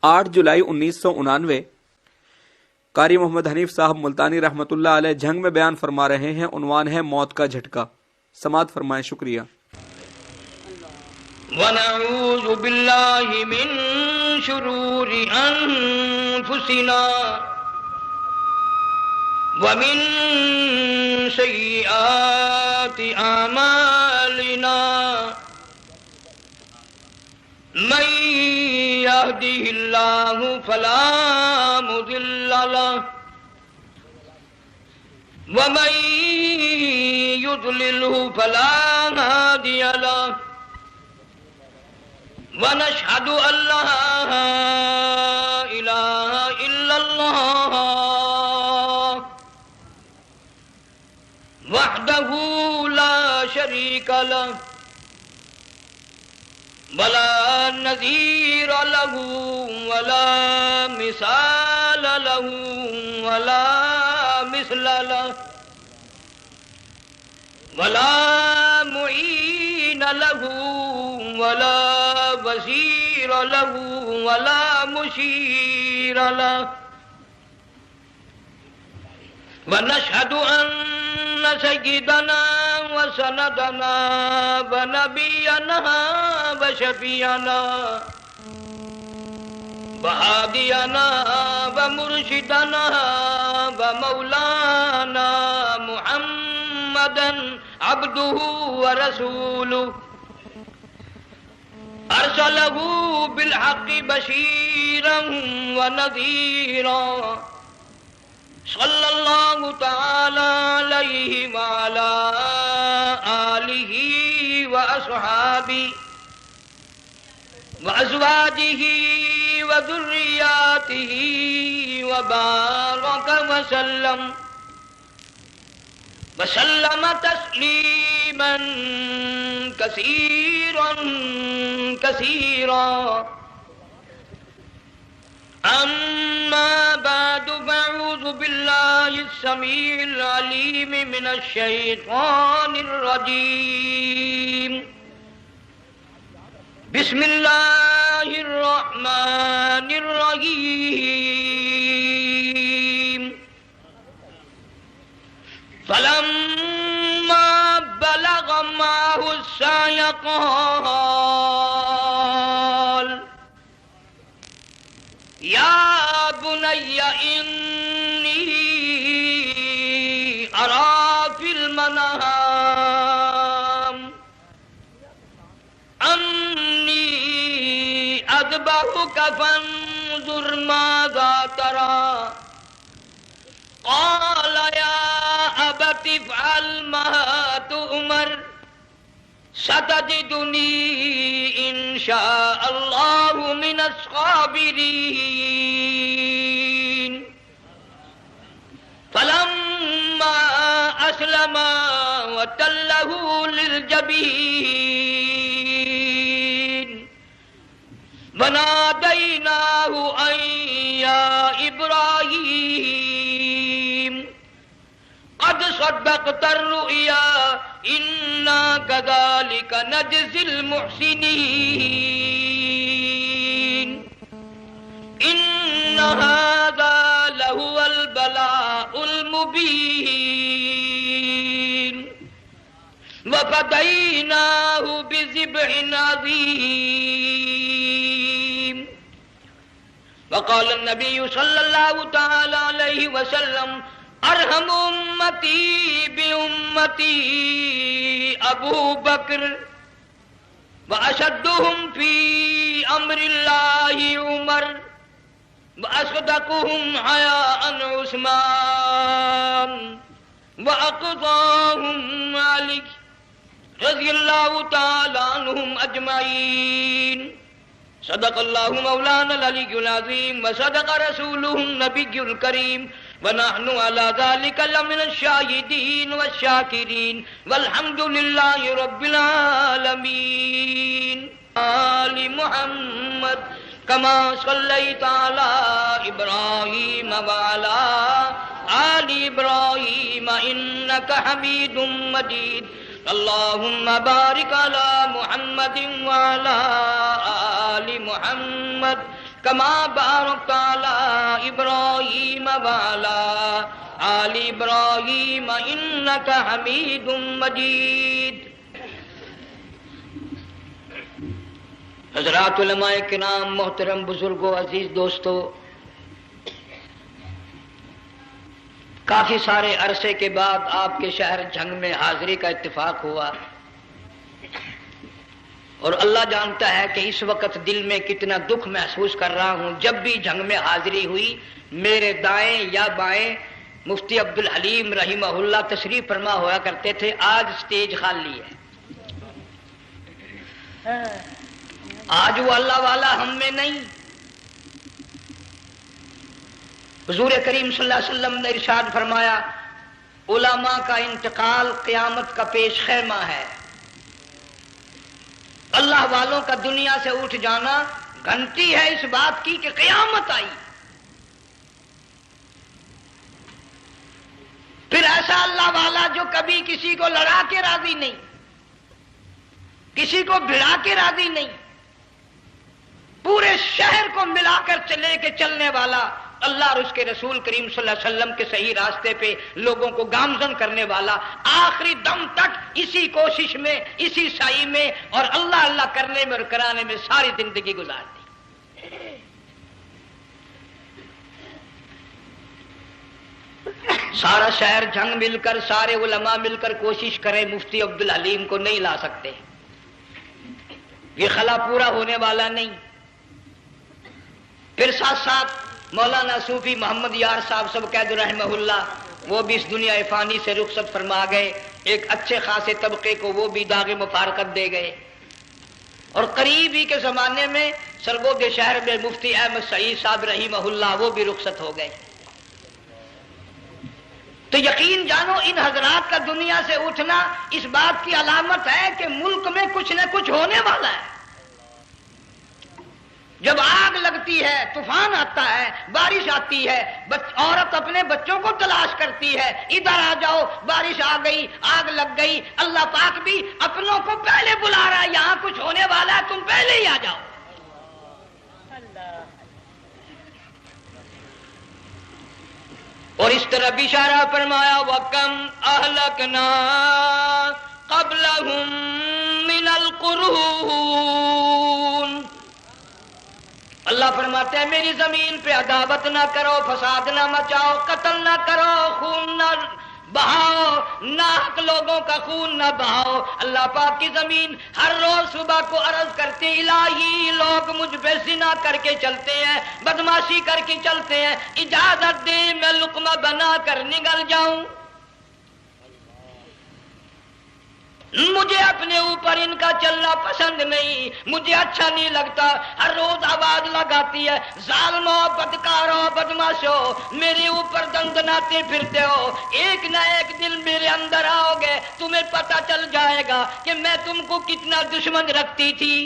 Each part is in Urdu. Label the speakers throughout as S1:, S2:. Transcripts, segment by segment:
S1: 8 جولائی 1999 قاری محمد حنیف صاحب ملتانی رحمۃ اللہ علیہ جھنگ میں بیان فرما رہے ہیں، عنوان ہے موت کا جھٹکا۔ سماعت فرمائیں، شکریہ۔
S2: وَنَعُوذُ بِاللَّهِ مِن شُرُورِ أَنفُسِنَا وَمِن سَيِّئَاتِ أَعْمَالِنَا مَن يَهْدِهِ اللَّهُ فَلَا مُضِلَّ لَهُ وَمَن يُضْلِلْهُ فَلَا هَادِيَ لَهُ وَنَشْهَدُ أَن لَّا إِلَٰهَ إِلَّا اللَّهُ وَحْدَهُ لَا شَرِيكَ لَهُ وَلَا نَظِيرَ لَهُ وَلَا مِثَالَ لَهُ وَلَا مِثْلَ لَهُ وَلَا مُعِينَ لَهُ وَلَا وزیر له ولا مشیر له ونشهد أن سيدنا وسندنا ونبينا وشفيعنا وهادينا ومرشدنا ومولانا محمدا عبده ورسوله أرسله بالحق بشيرا ونذيرا صلى الله تعالى عليه وعلى آله وأصحابه وأزواجه وذرياته وبارك وسلم تسليما كثيرا كثيرا أما بعد فأعوذ بالله السميع العليم من الشيطان الرجيم بسم الله الرحمن الرحيم فلما بلغ معه السعي قال يا بني إني أرى في المنام أني أذبحك فانظر ماذا ترى قال يا أبت افعل ما تؤمر ستجدني إن شاء الله من الصابرين فلما أسلما وتله للجبين وناديناه أن يا إبراهيم قد صدقت الرؤيا إنا كذلك نجزي المحسنين إن هذا لهو البلاء المبين وفديناه بذبح عظيم وقال النبي صلى الله تعالى عليه وسلم ارحم امتی بامتی ابو بکر واشدهم فی امر اللہ عمر واصدقهم حیاء عثمان واقضاهم علی رضی اللہ تعالی عنہم اجمعین صدق اللہ مولانا العلی العظیم وصدق رسولہ النبی الکریم ونحن على ذلك لمن الشاهدين والشاكرين والحمد لله رب العالمين آل محمد كما صليت على إبراهيم وعلى آل إبراهيم إنك حميد مجيد اللهم بارك على محمد وعلى آل محمد كما باركت على إبراهيم وعلى آل إبراهيم إنك حميد مجيد۔ حضرات علماء کرام، محترم بزرگوں، عزیز دوستو، کافی سارے عرصے کے بعد آپ کے شہر جھنگ میں حاضری کا اتفاق ہوا، اور اللہ جانتا ہے کہ اس وقت دل میں کتنا دکھ محسوس کر رہا ہوں۔ جب بھی جھنگ میں حاضری ہوئی، میرے دائیں یا بائیں مفتی عبدالحلیم رحمہ اللہ تشریف فرما ہوا کرتے تھے۔ آج سٹیج خالی ہے، آج وہ اللہ والا ہم میں نہیں۔ حضور کریم صلی اللہ علیہ وسلم نے ارشاد فرمایا، علماء کا انتقال قیامت کا پیش خیمہ ہے۔ اللہ والوں کا دنیا سے اٹھ جانا گھنٹی ہے اس بات کی کہ قیامت آئی۔ پھر ایسا اللہ والا جو کبھی کسی کو لڑا کے راضی نہیں، کسی کو بھڑا کے راضی نہیں، پورے شہر کو ملا کر چلے کے چلنے والا، اللہ اور اس کے رسول کریم صلی اللہ علیہ وسلم کے صحیح راستے پہ لوگوں کو گامزن کرنے والا، آخری دم تک اسی کوشش میں، اسی سعی میں اور اللہ اللہ کرنے میں اور کرانے میں ساری زندگی گزار دی۔ سارا شہر جھنگ مل کر، سارے علماء مل کر کوشش کریں، مفتی عبدالحلیم کو نہیں لا سکتے، یہ خلا پورا ہونے والا نہیں۔ پھر ساتھ ساتھ مولانا صوفی محمد یار صاحب سب قید رحمہ اللہ، وہ بھی اس دنیا فانی سے رخصت فرما گئے، ایک اچھے خاصے طبقے کو وہ بھی داغ مفارقت دے گئے، اور قریب ہی کے زمانے میں سرگود شہر میں مفتی احمد سعید صاحب رحمہ اللہ وہ بھی رخصت ہو گئے۔ تو یقین جانو ان حضرات کا دنیا سے اٹھنا اس بات کی علامت ہے کہ ملک میں کچھ نہ کچھ ہونے والا ہے۔ جب آگ لگتی ہے، طوفان آتا ہے، بارش آتی ہے، عورت اپنے بچوں کو تلاش کرتی ہے، ادھر آ جاؤ، بارش آ گئی، آگ لگ گئی، اللہ پاک بھی اپنوں کو پہلے بلا رہا ہے، یہاں کچھ ہونے والا ہے، تم پہلے ہی آ جاؤ۔ اور اس طرح بھی اشارہ فرمایا، وَكَمْ أَهْلَكْنَا قَبْلَهُمْ مِنَ الْقُرُونِ۔ اللہ فرماتے ہیں میری زمین پہ عداوت نہ کرو، فساد نہ مچاؤ، قتل نہ کرو، خون نہ بہاؤ، ناحق لوگوں کا خون نہ بہاؤ۔ اللہ پاک کی زمین ہر روز صبح کو عرض کرتی، الہی لوگ مجھ پہ زنا کر کے چلتے ہیں، بدماشی کر کے چلتے ہیں، اجازت دے میں لقمہ بنا کر نگل جاؤں۔ مجھے اپنے اوپر ان کا چلنا پسند نہیں، مجھے اچھا نہیں لگتا۔ ہر روز آواز لگاتی ہے، ظالمو، بدکارو، بدماشو، میرے اوپر دندناتے پھرتے ہو، ایک نہ ایک دن میرے اندر آؤ گے، تمہیں پتہ چل جائے گا کہ میں تم کو کتنا دشمن رکھتی تھی۔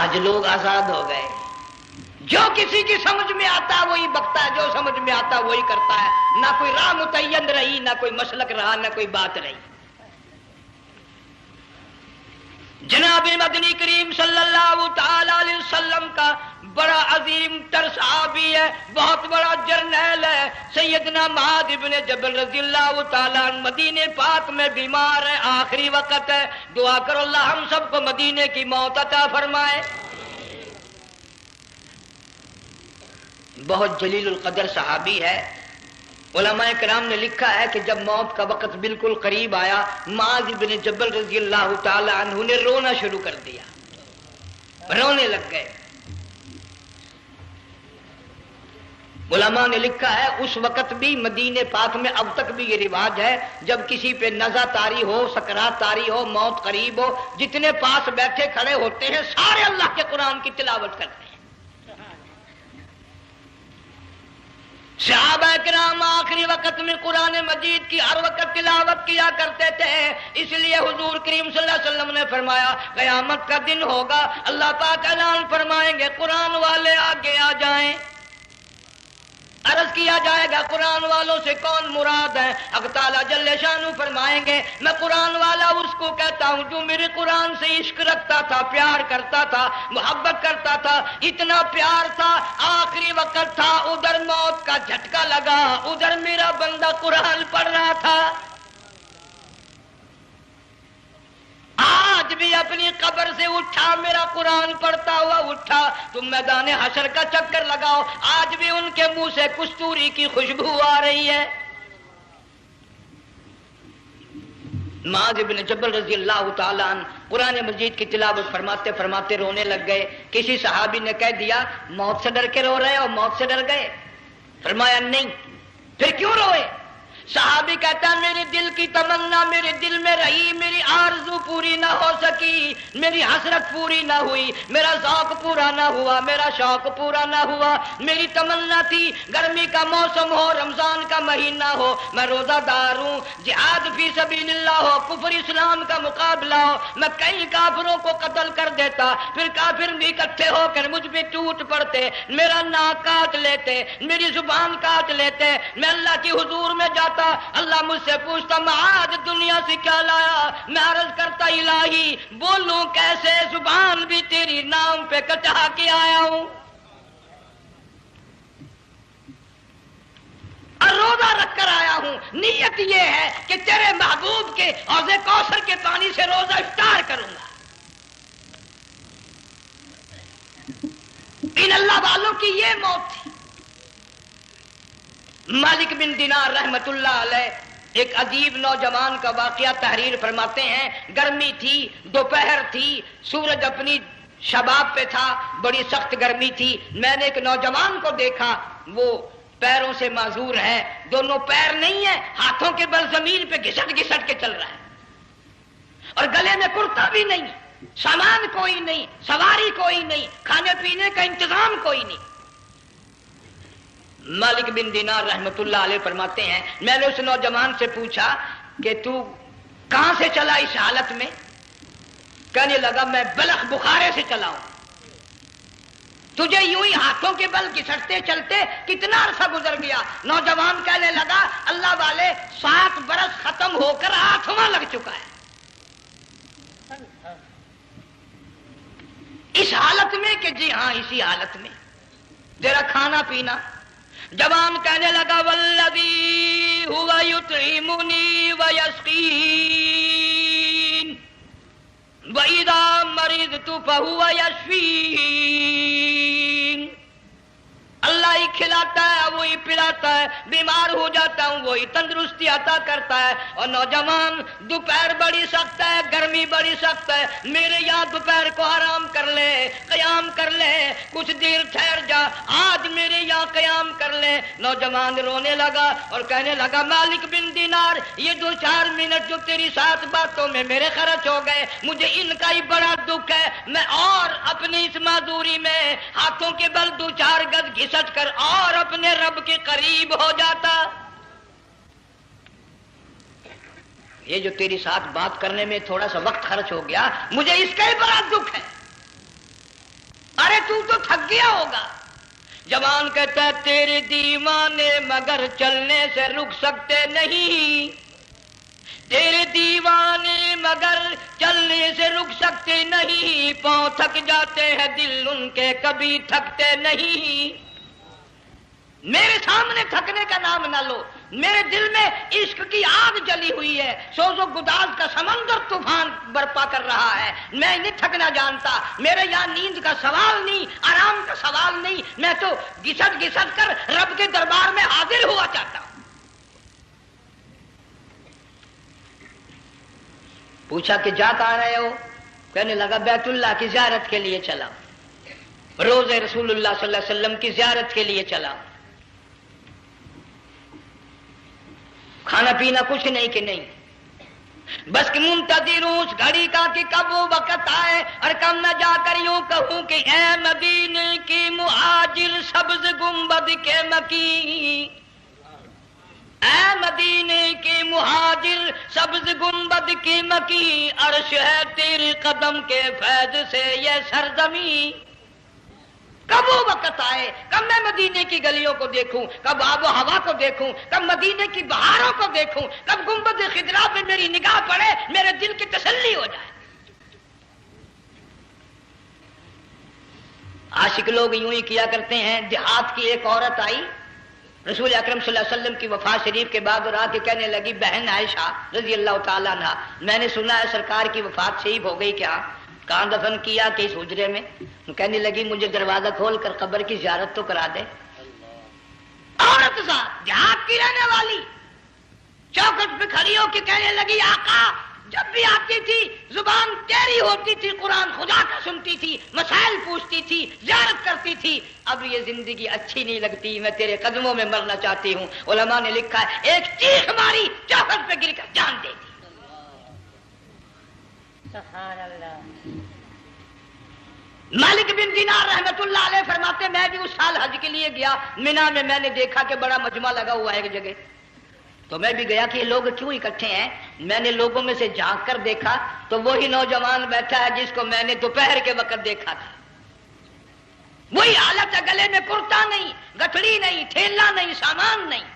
S2: آج لوگ آزاد ہو گئے، جو کسی کی سمجھ میں آتا ہے وہی بکتا ہے، جو سمجھ میں آتا ہے وہی کرتا ہے، نہ کوئی راہ متعین رہی، نہ کوئی مسلک رہا، نہ کوئی بات رہی۔ جناب مدنی کریم صلی اللہ تعالی علیہ وسلم کا بڑا عظیم تر صحابی ہے، بہت بڑا جرنیل ہے، سیدنا معاذ ابن جبل رضی اللہ تعالی عنہ مدینے پاک میں بیمار ہے، آخری وقت ہے، دعا کرو اللہ ہم سب کو مدینے کی موت عطا فرمائے۔ بہت جلیل القدر صحابی ہے۔ علماء کرام نے لکھا ہے کہ جب موت کا وقت بالکل قریب آیا، معاذ بن جبل رضی اللہ تعالی عنہ نے رونا شروع کر دیا، رونے لگ گئے۔ علماء نے لکھا ہے اس وقت بھی مدینے پاک میں اب تک بھی یہ رواج ہے، جب کسی پہ نزع طاری ہو، سکرات طاری ہو، موت قریب ہو، جتنے پاس بیٹھے کھڑے ہوتے ہیں سارے اللہ کے قرآن کی تلاوت کرتے ہیں۔ صحابہ کرام آخری وقت میں قرآن مجید کی ہر وقت تلاوت کیا کرتے تھے، اس لیے حضور کریم صلی اللہ علیہ وسلم نے فرمایا قیامت کا دن ہوگا، اللہ پاک اعلان فرمائیں گے قرآن والے آگے آ جائیں۔ عرض کیا جائے گا قرآن والوں سے کون مراد ہے؟ حق تعالیٰ جل شانہ فرمائیں گے میں قرآن والا اس کو کہتا ہوں جو میرے قرآن سے عشق رکھتا تھا، پیار کرتا تھا، محبت کرتا تھا، اتنا پیار تھا آخری وقت تھا، ادھر موت کا جھٹکا لگا، ادھر میرا بندہ قرآن پڑھ رہا تھا، آج بھی اپنی قبر سے اٹھا، میرا قرآن پڑھتا ہوا اٹھا، تم میدان حشر کا چکر لگاؤ، آج بھی ان کے منہ سے کستوری کی خوشبو آ رہی ہے۔ معاذ بن جبل رضی اللہ تعالیٰ عنہ قرآن مجید کی تلاوت فرماتے فرماتے رونے لگ گئے۔ کسی صحابی نے کہہ دیا موت سے ڈر کے رو رہے ہو، موت سے ڈر گئے؟ فرمایا نہیں۔ پھر کیوں روئے؟ صحابی کہتا ہے میرے دل کی تمنا میرے دل میں رہی، میری آرزو پوری نہ ہو سکی، میری حسرت پوری نہ ہوئی، میرا ذوق پورا نہ ہوا، میرا شوق پورا نہ ہوا۔ میری تمنا تھی گرمی کا موسم ہو، رمضان کا مہینہ ہو، میں روزہ دار ہوں، جہاد فی سبیل اللہ ہو، کفر اسلام کا مقابلہ ہو، میں کئی کافروں کو قتل کر دیتا، پھر کافر بھی اکٹھے ہو کر مجھ پہ ٹوٹ پڑتے، میرا ناک کاٹ لیتے، میری زبان کاٹ لیتے، میں اللہ کی حضور میں جاتا، اللہ مجھ سے پوچھتا معاذ دنیا سے کیا لایا؟ میں عرض کرتا الہی بولوں کیسے، زبان بھی تیری نام پہ کٹا کے آیا ہوں، اور روزہ رکھ کر آیا ہوں، نیت یہ ہے کہ تیرے محبوب کے حوض کوثر کے پانی سے روزہ افطار کروں گا۔ ان اللہ والوں کی یہ موت تھی۔ مالک بن دینار رحمت اللہ علیہ ایک عجیب نوجوان کا واقعہ تحریر فرماتے ہیں۔ گرمی تھی، دوپہر تھی، سورج اپنی شباب پہ تھا، بڑی سخت گرمی تھی۔ میں نے ایک نوجوان کو دیکھا، وہ پیروں سے معذور ہے، دونوں پیر نہیں ہیں، ہاتھوں کے بل زمین پہ گھسٹ گھسٹ کے چل رہا ہے، اور گلے میں کرتا بھی نہیں، سامان کوئی نہیں، سواری کوئی نہیں، کھانے پینے کا انتظام کوئی نہیں۔ مالک بن دینار رحمت اللہ علیہ فرماتے ہیں میں نے اس نوجوان سے پوچھا کہ تو کہاں سے چلا اس حالت میں؟ کہنے لگا میں بلخ بخارے سے چلا ہوں۔ تجھے یوں ہی ہاتھوں کے بل گھسٹتے چلتے کتنا عرصہ گزر گیا؟ نوجوان کہنے لگا اللہ والے 7 برس ختم ہو کر 8واں لگ چکا ہے۔ اس حالت میں کہ جی ہاں اسی حالت میں تیرا کھانا پینا۔ جوان کہنے لگا والذی ہوا یطعمنی ویسقین وَإِذَا مَرِضْتُ فَهُوَ يَشْفِينِ، اللہ ہی کھلاتا ہے وہی پلاتا ہے، بیمار ہو جاتا ہوں وہی تندرستی عطا کرتا ہے۔ اور نوجوان دوپہر بڑی سخت ہے، گرمی بڑی سخت ہے، میرے یہاں دوپہر کو آرام کر لے، قیام کر لے، کچھ دیر ٹھہر جا، آج میرے یہاں قیام کر لے۔ نوجوان رونے لگا اور کہنے لگا مالک بن دینار یہ 2-4 منٹ جو تیری ساتھ باتوں میں میرے خرچ ہو گئے، مجھے ان کا ہی بڑا دکھ ہے، میں اور اپنی اس معذوری میں ہاتھوں کے بل 2-4 گز گھسٹ کر اور اپنے رب کے قریب ہو جاتا۔ یہ جو تیری ساتھ بات کرنے میں تھوڑا سا وقت خرچ ہو گیا، مجھے اس کا ہی بڑا دکھ ہے۔ ارے تو تھک گیا ہوگا۔ جوان کہتا ہے تیرے دیوانے مگر چلنے سے رک سکتے نہیں، تیرے دیوانے مگر چلنے سے رک سکتے نہیں، پاؤں تھک جاتے ہیں دل ان کے کبھی تھکتے نہیں۔ میرے سامنے تھکنے کا نام نہ لو، میرے دل میں عشق کی آگ جلی ہوئی ہے، سوز و گداز کا سمندر طوفان برپا کر رہا ہے، میں نہیں تھکنا جانتا، میرے یہاں نیند کا سوال نہیں، آرام کا سوال نہیں، میں تو گھسٹ گھسٹ کر رب کے دربار میں حاضر ہوا چاہتا ہوں۔ پوچھا کہ جا کہاں رہے ہو؟ کہنے لگا بیت اللہ کی زیارت کے لیے چلا، روزے رسول اللہ صلی اللہ علیہ وسلم کی زیارت کے لیے چلا۔ کھانا پینا کچھ نہیں کہ نہیں، بس کہ منتظر ہوں اس گھڑی کا کہ کب وہ وقت آئے اور کب میں جا کر یوں کہوں کہ اے مدینے کی مہاجر سبز گنبد کے مکی، اے مدینے کے مہاجر سبز گنبد کی مکی، عرش ہے تیرے قدم کے فیض سے یہ سرزمین۔ کب وہ وقت آئے کب میں مدینے کی گلیوں کو دیکھوں، کب آب و ہوا کو دیکھوں، کب مدینے کی بہاروں کو دیکھوں، کب گنبد خضرا پہ میری نگاہ پڑے، میرے دل کی تسلی ہو جائے۔ عاشق لوگ یوں ہی کیا کرتے ہیں۔ دیہات کی ایک عورت آئی رسول اکرم صلی اللہ علیہ وسلم کی وفات شریف کے بعد اور آ کے کہنے لگی، بہن عائشہ رضی اللہ تعالیٰ عنہ، میں نے سنا ہے سرکار کی وفات شریف ہو گئی، کیا کہاں دفن کیا؟ کہ اس حجرے میں۔ کہنے لگی مجھے دروازہ کھول کر قبر کی زیارت تو کرا دے۔ عورت ساتھ دیہات کی رہنے والی چوکھٹ پہ کھڑی ہو کے کہنے لگی، آقا جب بھی آتی تھی زبان تیری ہوتی تھی، قرآن خدا کا سنتی تھی، مسائل پوچھتی تھی، زیارت کرتی تھی، اب یہ زندگی اچھی نہیں لگتی، میں تیرے قدموں میں مرنا چاہتی ہوں۔ علماء نے لکھا ہے ایک چیخ ماری، چوکھٹ پہ گر کر جان دے دی۔ سبحان اللہ۔ مالک بن دینار رحمت اللہ علیہ فرماتے میں بھی اس سال حج کے لیے گیا، مینا میں میں نے دیکھا کہ بڑا مجمع لگا ہوا ہے ایک جگہ، تو میں بھی گیا کہ یہ لوگ کیوں اکٹھے ہیں۔ میں نے لوگوں میں سے جھانک کر دیکھا تو وہی نوجوان بیٹھا ہے جس کو میں نے دوپہر کے وقت دیکھا تھا، وہی حالت ہے، گلے میں کرتا نہیں، گٹھڑی نہیں، تھیلا نہیں، سامان نہیں،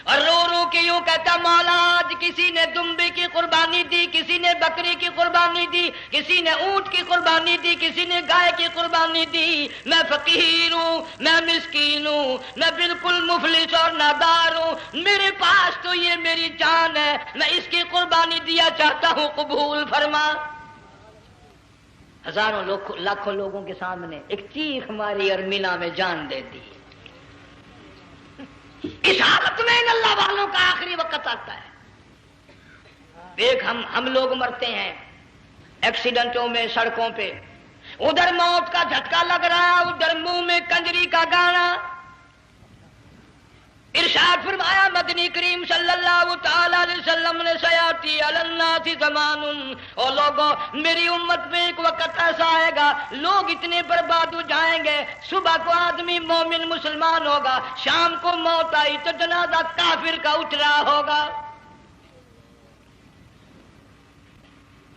S2: اور رو رو کے یوں کہتا، مولا آج کسی نے دمبے کی قربانی دی، کسی نے بکری کی قربانی دی، کسی نے اونٹ کی قربانی دی، کسی نے گائے کی قربانی دی، میں فقیر ہوں، میں مسکین ہوں، میں بالکل مفلس اور نادار ہوں، میرے پاس تو یہ میری جان ہے، میں اس کی قربانی دیا چاہتا ہوں، قبول فرما۔ ہزاروں لاکھوں لوگوں کے سامنے ایک چیخ ماری اور مینا میں جان دے دی۔ اس حالت میں ان اللہ والوں کا آخری وقت آتا ہے۔ ایک ہم لوگ مرتے ہیں ایکسیڈنٹوں میں، سڑکوں پہ، ادھر موت کا جھٹکا لگ رہا ہے، ادھر منہ میں کنجری کا گانا۔ ارشاد فرمایا مدنی کریم صلی اللہ تعالی علیہ وسلم نے، سیاتی علی الناس زمان، اور لوگوں میری امت میں ایک وقت ایسا آئے گا لوگ اتنے برباد ہو جائیں گے، صبح کو آدمی مومن مسلمان ہوگا، شام کو موت آئی تو جنازہ کافر کا اٹھ رہا ہوگا۔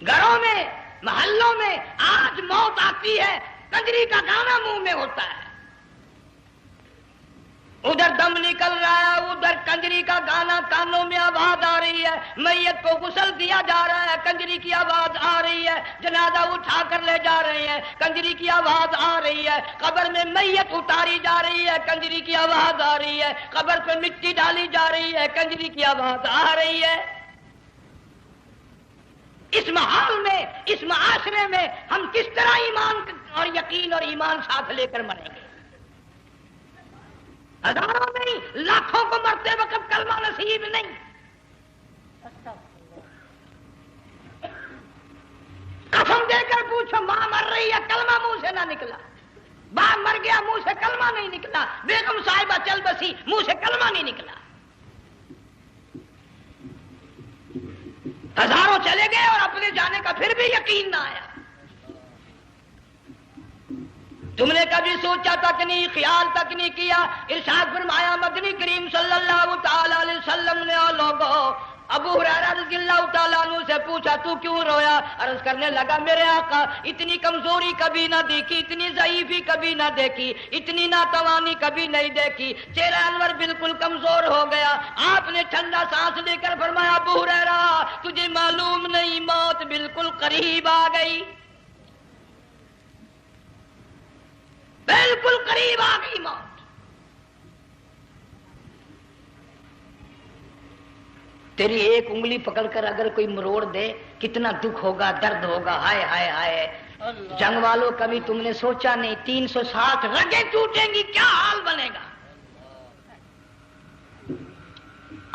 S2: گھروں میں، محلوں میں آج موت آتی ہے، کنجری کا گانا منہ میں ہوتا ہے، ادھر دم نکل رہا ہے، ادھر کنجری کا گانا، کانوں میں آواز آ رہی ہے، میت کو غسل دیا جا رہا ہے، کنجری کی آواز آ رہی ہے، جنازہ اٹھا کر لے جا رہے ہیں، کنجری کی آواز آ رہی ہے، قبر میں میت اتاری جا رہی ہے، کنجری کی آواز آ رہی ہے، قبر پہ مٹی ڈالی جا رہی ہے، کنجری کی آواز آ رہی ہے۔ اس ماحول میں، اس معاشرے میں ہم کس طرح ایمان اور یقین اور ایمان ساتھ لے کر مریں گے؟ ہزاروں نہیں لاکھوں کو مرتے وقت کلمہ نصیب نہیں۔ قسم دے کر پوچھو، ماں مر رہی ہے کلمہ منہ سے نہ نکلا، باپ مر گیا منہ سے کلمہ نہیں نکلا، بیگم صاحبہ چل بسی منہ سے کلمہ نہیں نکلا، ہزاروں چلے گئے اور اپنے جانے کا پھر بھی یقین نہ آیا۔ تم نے کبھی سوچا تک نہیں، خیال تک نہیں کیا۔ ارشاد فرمایا مدنی کریم صلی اللہ تعالی علیہ وسلم نے، اور لوگوں ابو ہریرہ رضی اللہ تعالیٰ عنہ سے پوچھا تو کیوں رویا؟ عرض کرنے لگا میرے آقا اتنی کمزوری کبھی نہ دیکھی، اتنی ضعیفی کبھی نہ دیکھی، اتنی ناتوانی کبھی نہیں دیکھی، چہرہ انور بالکل کمزور ہو گیا۔ آپ نے ٹھنڈا سانس لے کر فرمایا ابو ہریرہ تجھے معلوم نہیں موت بالکل قریب آ گئی، بالکل قریب آ گئی موت۔ تیری ایک انگلی پکڑ کر اگر کوئی مروڑ دے کتنا دکھ ہوگا، درد ہوگا، ہائے ہائے ہائے۔ جنگ والوں کبھی تم نے سوچا نہیں 360 رگیں ٹوٹیں گی کیا حال بنے گا،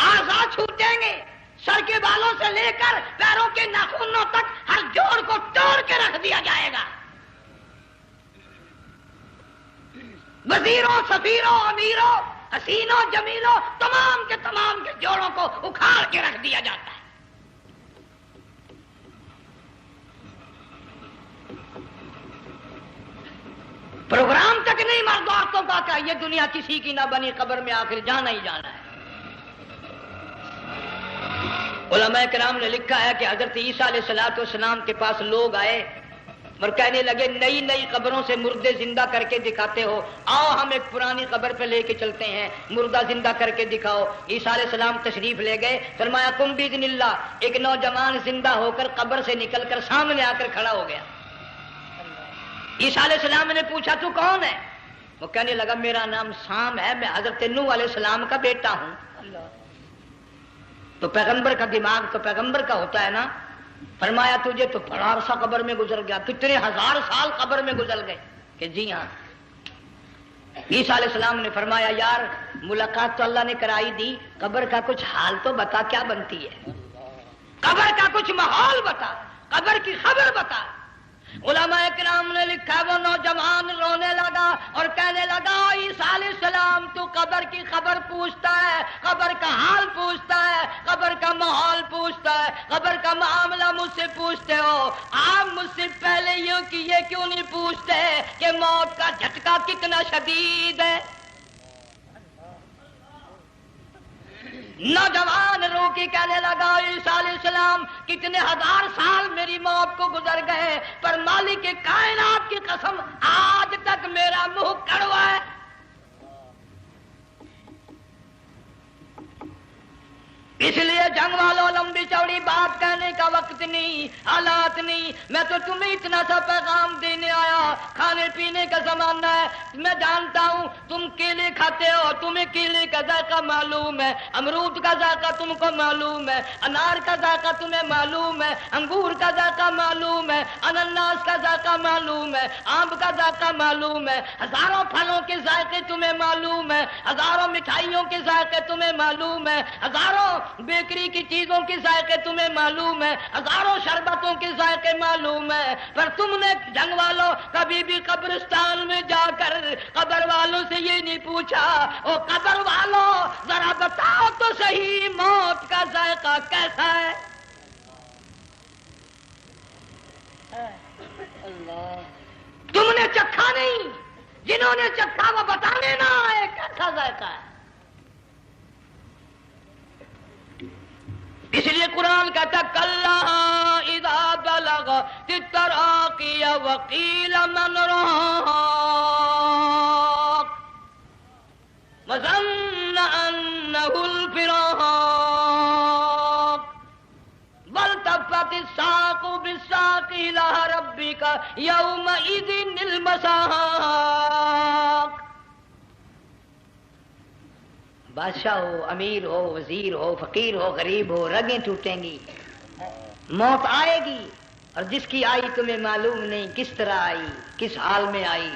S2: اعضاء چھوٹیں گے، سر کے بالوں سے لے کر پیروں کے ناخنوں تک ہر جوڑ کو توڑ کے رکھ دیا جائے گا، وزیروں، سفیروں، امیروں، حسینوں، جمیلوں، تمام کے جوڑوں کو اکھاڑ کے رکھ دیا جاتا ہے۔ پروگرام تک نہیں مرد عورتوں کا کہ یہ دنیا کسی کی نہ بنی، قبر میں آخر جانا ہی جانا ہے۔ علماء کرام نے لکھا ہے کہ حضرت عیسیٰ علیہ السلام کے پاس لوگ آئے اور کہنے لگے نئی نئی قبروں سے مردے زندہ کر کے دکھاتے ہو، آؤ ہم ایک پرانی قبر پہ لے کے چلتے ہیں، مردہ زندہ کر کے دکھاؤ۔ عیسیٰ علیہ السلام تشریف لے گئے، فرمایا قم باذن اللہ، ایک نوجوان زندہ ہو کر قبر سے نکل کر سامنے آ کر کھڑا ہو گیا۔ عیسیٰ علیہ السلام نے پوچھا تو کون ہے؟ وہ کہنے لگا میرا نام سام ہے، میں حضرت نوح علیہ السلام کا بیٹا ہوں۔ تو پیغمبر کا دماغ تو پیغمبر کا ہوتا ہے نا۔ فرمایا تجھے تو بڑا عرصہ قبر میں گزر گیا، کتنے ہزار سال قبر میں گزر گئے؟ کہ جی ہاں۔ عیسیٰ علیہ السلام نے فرمایا یار ملاقات تو اللہ نے کرائی دی، قبر کا کچھ حال تو بتا، کیا بنتی ہے؟ قبر کا کچھ ماحول بتا، قبر کی خبر بتا۔ علماء کرام نے لکھا وہ نوجوان رونے لگا اور کہنے لگا عیسیٰ علیہ السلام تو قبر کی خبر پوچھتا ہے، قبر کا حال پوچھتا ہے، قبر کا ماحول پوچھتا ہے، قبر کا معاملہ مجھ سے پوچھتے ہو، آپ مجھ سے پہلے یہ کیوں نہیں پوچھتے کہ موت کا جھٹکا کتنا شدید ہے؟ نوجوان رو کے کہنے لگا عیسیٰ علیہ السلام کتنے ہزار سال میری موت کو گزر گئے، پر مالک کائنات کی قسم آج تک میرا منہ کڑوا ہے۔ اس لیے جنگ والوں لمبی چوڑی بات کہنے کا وقت نہیں، حالات نہیں، میں تو تمہیں اتنا سا پیغام دینے آیا، کھانے پینے کا زمانہ ہے، میں جانتا ہوں تم کیلے کھاتے ہو، تمہیں کیلے کا ذائقہ معلوم ہے، امرود کا ذائقہ تم کو معلوم ہے، انار کا ذائقہ تمہیں معلوم ہے، انگور کا ذائقہ معلوم ہے، انناس کا ذائقہ معلوم ہے، آم کا ذائقہ معلوم ہے، ہزاروں پھلوں کے ذائقے تمہیں معلوم ہے، ہزاروں مٹھائیوں کے ذائقے تمہیں معلوم ہے، ہزاروں بیکری کی چیزوں کے ذائقے تمہیں معلوم ہے، ہزاروں شربتوں کے ذائقے معلوم ہے، پر تم نے جنگ والوں کبھی بھی قبرستان میں جا کر قبر والوں سے یہ نہیں پوچھا او قبر والوں ذرا بتاؤ تو صحیح موت کا ذائقہ کیسا ہے؟ تم نے چکھا نہیں، جنہوں نے چکھا وہ بتانے نہ آئے کیسا ذائقہ ہے۔ اس لیے قرآن کہتا کلا اذا بلغت التراقی وقیل من راق وظن انہ الفراق والتفت الساق بالساق الى ربک یومئذ المساق۔ بادشاہ ہو، امیر ہو، وزیر ہو، فقیر ہو، غریب ہو، رگیں ٹوٹیں گی، موت آئے گی، اور جس کی آئی تمہیں معلوم نہیں کس طرح آئی، کس حال میں آئی۔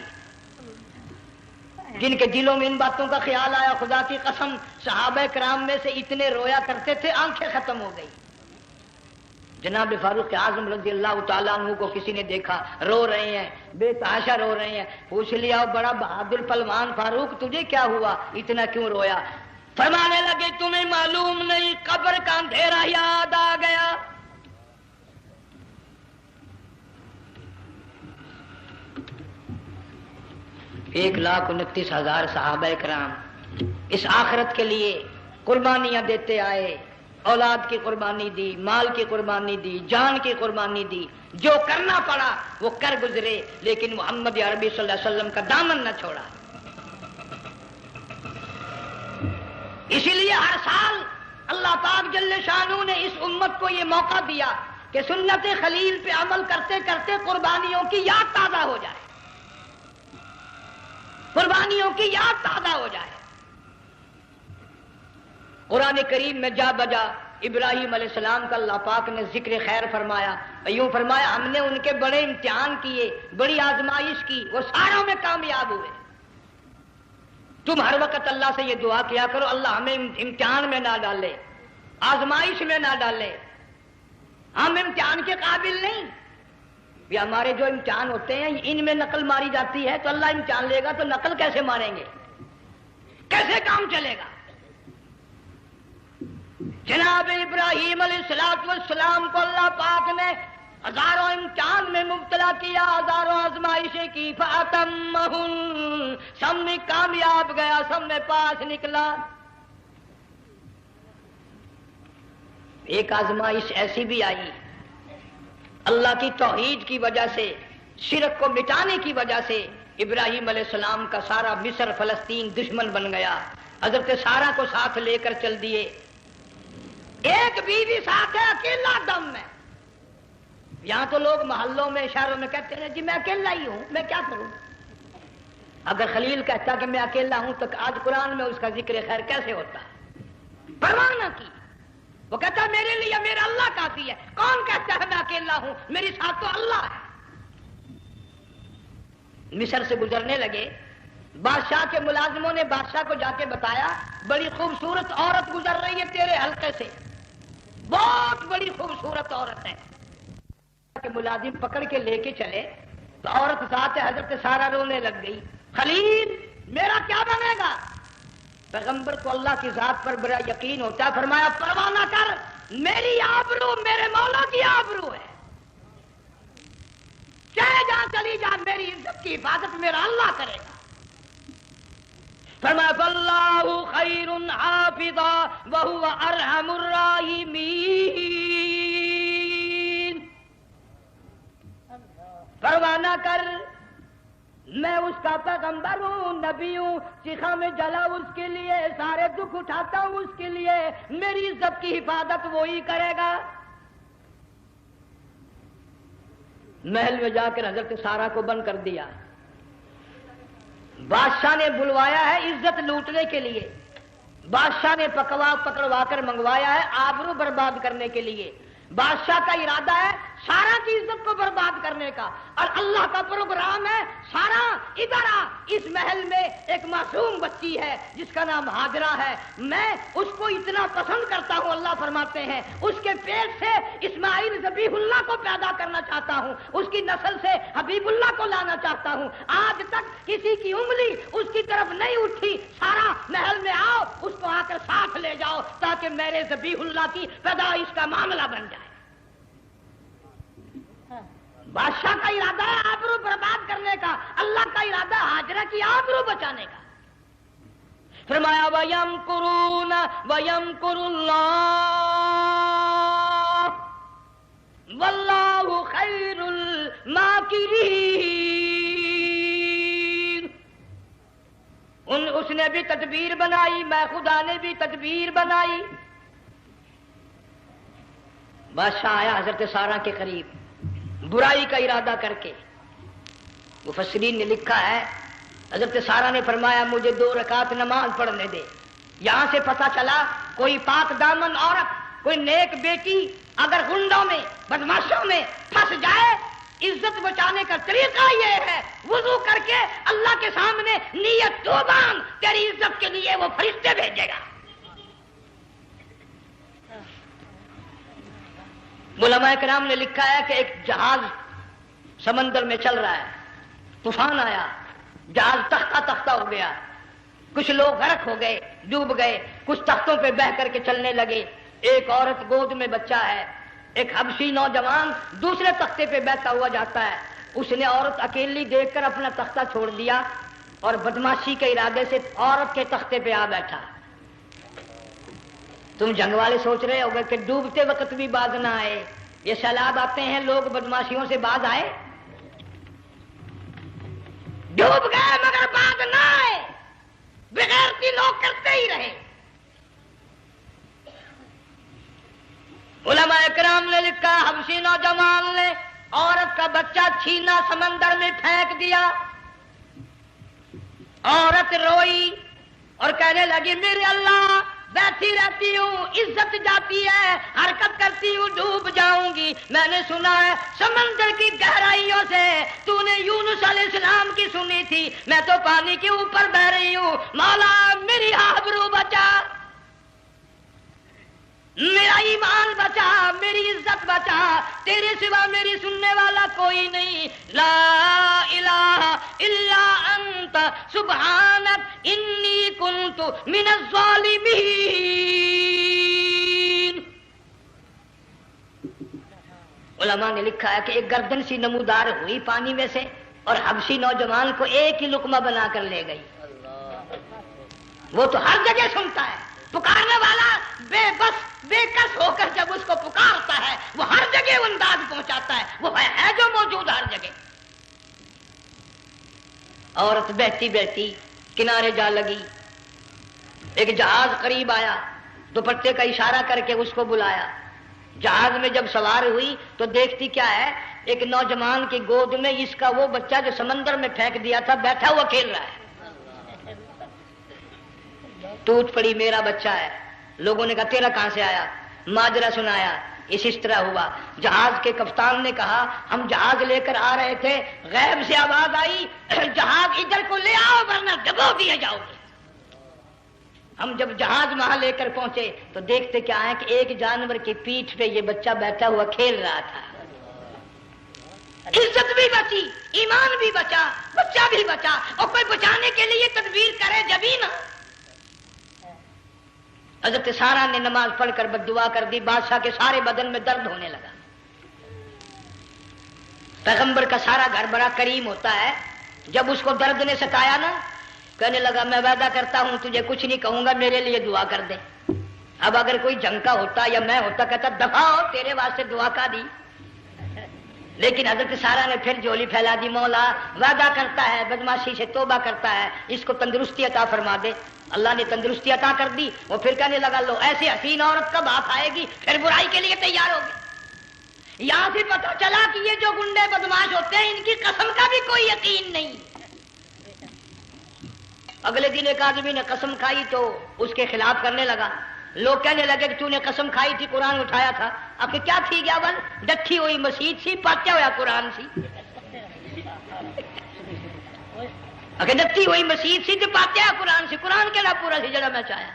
S2: جن کے دلوں میں ان باتوں کا خیال آیا خدا کی قسم صحابہ کرام میں سے اتنے رویا کرتے تھے آنکھیں ختم ہو گئی۔ جناب فاروق اعظم رضی اللہ تعالیٰ عنہ کو کسی نے دیکھا رو رہے ہیں، بے تحاشا رو رہے ہیں، پوچھ لیا بڑا بہادر پہلوان فاروق تجھے کیا ہوا، اتنا کیوں رویا؟ فرمانے لگے تمہیں معلوم نہیں قبر کا اندھیرا یاد آ گیا۔ 1,29,000 صحابہ کرام اس آخرت کے لیے قربانیاں دیتے آئے، اولاد کی قربانی دی، مال کی قربانی دی، جان کی قربانی دی، جو کرنا پڑا وہ کر گزرے، لیکن محمد عربی صلی اللہ علیہ وسلم کا دامن نہ چھوڑا۔ اسی لیے ہر سال اللہ پاک جل شانہ نے اس امت کو یہ موقع دیا کہ سنت خلیل پہ عمل کرتے کرتے قربانیوں کی یاد تازہ ہو جائے، قربانیوں کی یاد تازہ ہو جائے۔ قرآن کریم میں جا بجا ابراہیم علیہ السلام کا اللہ پاک نے ذکر خیر فرمایا، یوں فرمایا ہم نے ان کے بڑے امتحان کیے، بڑی آزمائش کی، وہ ساروں میں کامیاب ہوئے۔ تم ہر وقت اللہ سے یہ دعا کیا کرو اللہ ہمیں امتحان میں نہ ڈالے، آزمائش میں نہ ڈالے، ہم امتحان کے قابل نہیں۔ یہ ہمارے جو امتحان ہوتے ہیں ان میں نقل ماری جاتی ہے، تو اللہ امتحان لے گا تو نقل کیسے ماریں گے، کیسے کام چلے گا؟ جناب ابراہیم علیہ السلام کو اللہ پاک نے ہزاروں امتحان میں مبتلا کیا، ہزاروں آزمائشیں کی، فَأَتَمَّهُنْ سب میں کامیاب گیا، سب میں پاس نکلا۔ ایک آزمائش ایسی بھی آئی اللہ کی توحید کی وجہ سے شرک کو مٹانے کی وجہ سے ابراہیم علیہ السلام کا سارا مصر فلسطین دشمن بن گیا. حضرت سارا کو ساتھ لے کر چل دیے. ایک بیوی ساتھ ہے, اکیلا دم ہے. یہاں تو لوگ محلوں میں شہروں میں کہتے ہیں جی میں اکیلا ہی ہوں, میں کیا کروں. اگر خلیل کہتا کہ میں اکیلا ہوں تو آج قرآن میں اس کا ذکر خیر کیسے ہوتا. پرواہ نہ کی. وہ کہتا ہے میرے لیے میرا اللہ کافی ہے. کون کہتا ہے میں اکیلا ہوں, میری ساتھ تو اللہ ہے. مصر سے گزرنے لگے. بادشاہ کے ملازموں نے بادشاہ کو جا کے بتایا بڑی خوبصورت عورت گزر رہی ہے تیرے حلقے سے, بہت بڑی خوبصورت عورت ہے. کہ ملازم پکڑ کے لے کے چلے تو عورت ذات حضرت سارا رونے لگ گئی. خلیل میرا کیا بنے گا. پیغمبر کو اللہ کی ذات پر بڑا یقین ہوتا ہے. فرمایا پرواہ نہ کر, میری آبرو میرے مولا کی آبرو ہے. چاہے جہاں چلی جا, میری عزت کی حفاظت میرا اللہ کرے گا. فرمایا فاللہ خیر حافظا وہو ارحم الراحمین. پرواہ نہ کر, میں اس کا پیغمبر ہوں, نبی ہوں. چیخا میں جلا اس کے لیے, سارے دکھ اٹھاتا ہوں اس کے لیے. میری عزت کی حفاظت وہی کرے گا. محل میں جا کر حضرت سارا کو بند کر دیا. بادشاہ نے بلوایا ہے عزت لوٹنے کے لیے. بادشاہ نے پکڑوا کر منگوایا ہے آبرو برباد کرنے کے لیے. بادشاہ کا ارادہ ہے سارا کی عزت کو برباد کرنے کا, اور اللہ کا پروگرام ہے سارا ادھر آ. اس محل میں ایک معصوم بچی ہے جس کا نام ہاجرہ ہے, میں اس کو اتنا پسند کرتا ہوں. اللہ فرماتے ہیں اس کے پیٹ سے اسماعیل ذبیح اللہ کو پیدا کرنا چاہتا ہوں, اس کی نسل سے حبیب اللہ کو لانا چاہتا ہوں. آج تک کسی کی انگلی اس کی طرف نہیں اٹھی. سارا محل میں آؤ, اس کو آ کر ساتھ لے جاؤ تاکہ میرے ذبیح اللہ کی پیدائش کا معاملہ بن جائے. بادشاہ کا ارادہ ہے آبرو برباد کرنے کا, اللہ کا ارادہ ہاجرہ کی آبرو بچانے کا. فرمایا وَيَمْكُرُونَ وَيَمْكُرُ اللَّهُ وَاللَّهُ خَيْرُ الْمَاكِرِينَ. اس نے بھی تدبیر بنائی, میں خدا نے بھی تدبیر بنائی. بادشاہ آیا حضرت سارا کے قریب برائی کا ارادہ کر کے. مفسرین نے لکھا ہے حضرت سارا نے فرمایا مجھے 2 رکعت نماز پڑھنے دے. یہاں سے پتہ چلا کوئی پاک دامن عورت, کوئی نیک بیٹی اگر گنڈوں میں بدماشوں میں پھنس جائے, عزت بچانے کا طریقہ یہ ہے وضو کر کے اللہ کے سامنے نیت تو باندھ, تیری عزت کے لیے وہ فرشتے بھیجے گا. علماء کرام نے لکھا ہے کہ ایک جہاز سمندر میں چل رہا ہے, طوفان آیا, جہاز تختہ تختہ ہو گیا, کچھ لوگ غرق ہو گئے, ڈوب گئے, کچھ تختوں پہ بہ کر کے چلنے لگے. ایک عورت گود میں بچہ ہے, ایک حبشی نوجوان دوسرے تختے پہ بہتا ہوا جاتا ہے. اس نے عورت اکیلی دیکھ کر اپنا تختہ چھوڑ دیا اور بدماشی کے ارادے سے عورت کے تختے پہ آ بیٹھا. تم جنگ والے سوچ رہے ہوگے کہ ڈوبتے وقت بھی باز نہ آئے. یہ سیلاب آتے ہیں, لوگ بدماشیوں سے باز آئے, ڈوب گئے مگر باز نہ آئے. بغیرتی لوگ کرتے ہی رہے. علماء کرام نے لکھا حبشی نوجوان نے عورت کا بچہ چھینا, سمندر میں پھینک دیا. عورت روئی اور کہنے لگی میرے اللہ, بیٹھی رہتی ہوں, عزت جاتی ہے, حرکت کرتی ہوں, ڈوب جاؤں گی. میں نے سنا ہے سمندر کی گہرائیوں سے تو نے یونس علیہ السلام کی سنی تھی, میں تو پانی کے اوپر بہ رہی ہوں. مولا میری آبرو بچا, میرا ایمان بچا, میری عزت بچا, تیرے سوا میری سننے والا کوئی نہیں. لا الہ الا انت سبحانک انی کنت من الظالمین. علماء نے لکھا ہے کہ ایک گردن سی نمودار ہوئی پانی میں سے اور حبشی نوجوان کو ایک ہی لقمہ بنا کر لے گئی. وہ تو ہر جگہ سنتا ہے, پکارنے والا بے بس بے کس ہو کر جب اس کو پکارتا ہے وہ ہر جگہ انداز پہنچاتا ہے. وہ ہے جو موجود ہر جگہ. عورت بہتی بہتی کنارے جا لگی، ایک جہاز قریب آیا، دوپٹے کا اشارہ کر کے اس کو بلایا۔ جہاز میں جب سوار ہوئی تو دیکھتی کیا ہے، ایک نوجوان کی گود میں اس کا وہ بچہ جو سمندر میں پھینک دیا تھا بیٹھا ہوا کھیل رہا ہے۔ ٹوٹ پڑی، میرا بچہ ہے۔ لوگوں نے کہا تیرا کہاں سے آیا؟ ماجرا سنایا، اس طرح ہوا۔ جہاز کے کپتان نے کہا ہم جہاز لے کر آ رہے تھے، غیب سے آواز آئی جہاز ادھر کو لے آؤ ورنہ ڈبو دیے جاؤ گے۔ ہم جب جہاز وہاں لے کر پہنچے تو دیکھتے کیا ہے کہ ایک جانور کی پیٹھ پہ یہ بچہ بیٹھا ہوا کھیل رہا تھا۔ عزت بھی بچی، ایمان بھی بچا، بچہ بھی بچا، اور کوئی بچانے کے لیے تدبیر کرے جبھی نا۔ حضرت سارا نے نماز پڑھ کر بددعا کر دی، بادشاہ کے سارے بدن میں درد ہونے لگا۔ پیغمبر کا سارا گھر بڑا کریم ہوتا ہے، جب اس کو درد نے ستایا نا، کہنے لگا میں وعدہ کرتا ہوں تجھے کچھ نہیں کہوں گا، میرے لیے دعا کر دے۔ اب اگر کوئی جنگ کا ہوتا یا میں ہوتا کہتا دفع ہو، تیرے واسطے دعا کا دی۔ لیکن حضرت سارا نے پھر جولی پھیلا دی، مولا وعدہ کرتا ہے، بدماشی سے توبہ کرتا ہے، اس کو تندرستی عطا فرما دے۔ اللہ نے تندرستی عطا کر دی۔ وہ پھر کہنے لگا لو ایسی حسین عورت کب آپ آئے گی، پھر برائی کے لیے تیار ہوگی۔ یہاں سے پتہ چلا کہ یہ جو گنڈے بدماش ہوتے ہیں ان کی قسم کا بھی کوئی یقین نہیں۔ اگلے دن ایک آدمی نے قسم کھائی تو اس کے خلاف کرنے لگا۔ لوگ کہنے لگے کہ تو نے قسم کھائی تھی، قرآن اٹھایا تھا، اب کیا تھی گیا بل ڈٹھی ہوئی مسجد سی، پاٹیا ہوا قرآن سی۔ اگر ڈٹھی ہوئی مسجد سی تو پاٹیا قرآن سی، قرآن کے پورا سی جڑا میں چاہیا،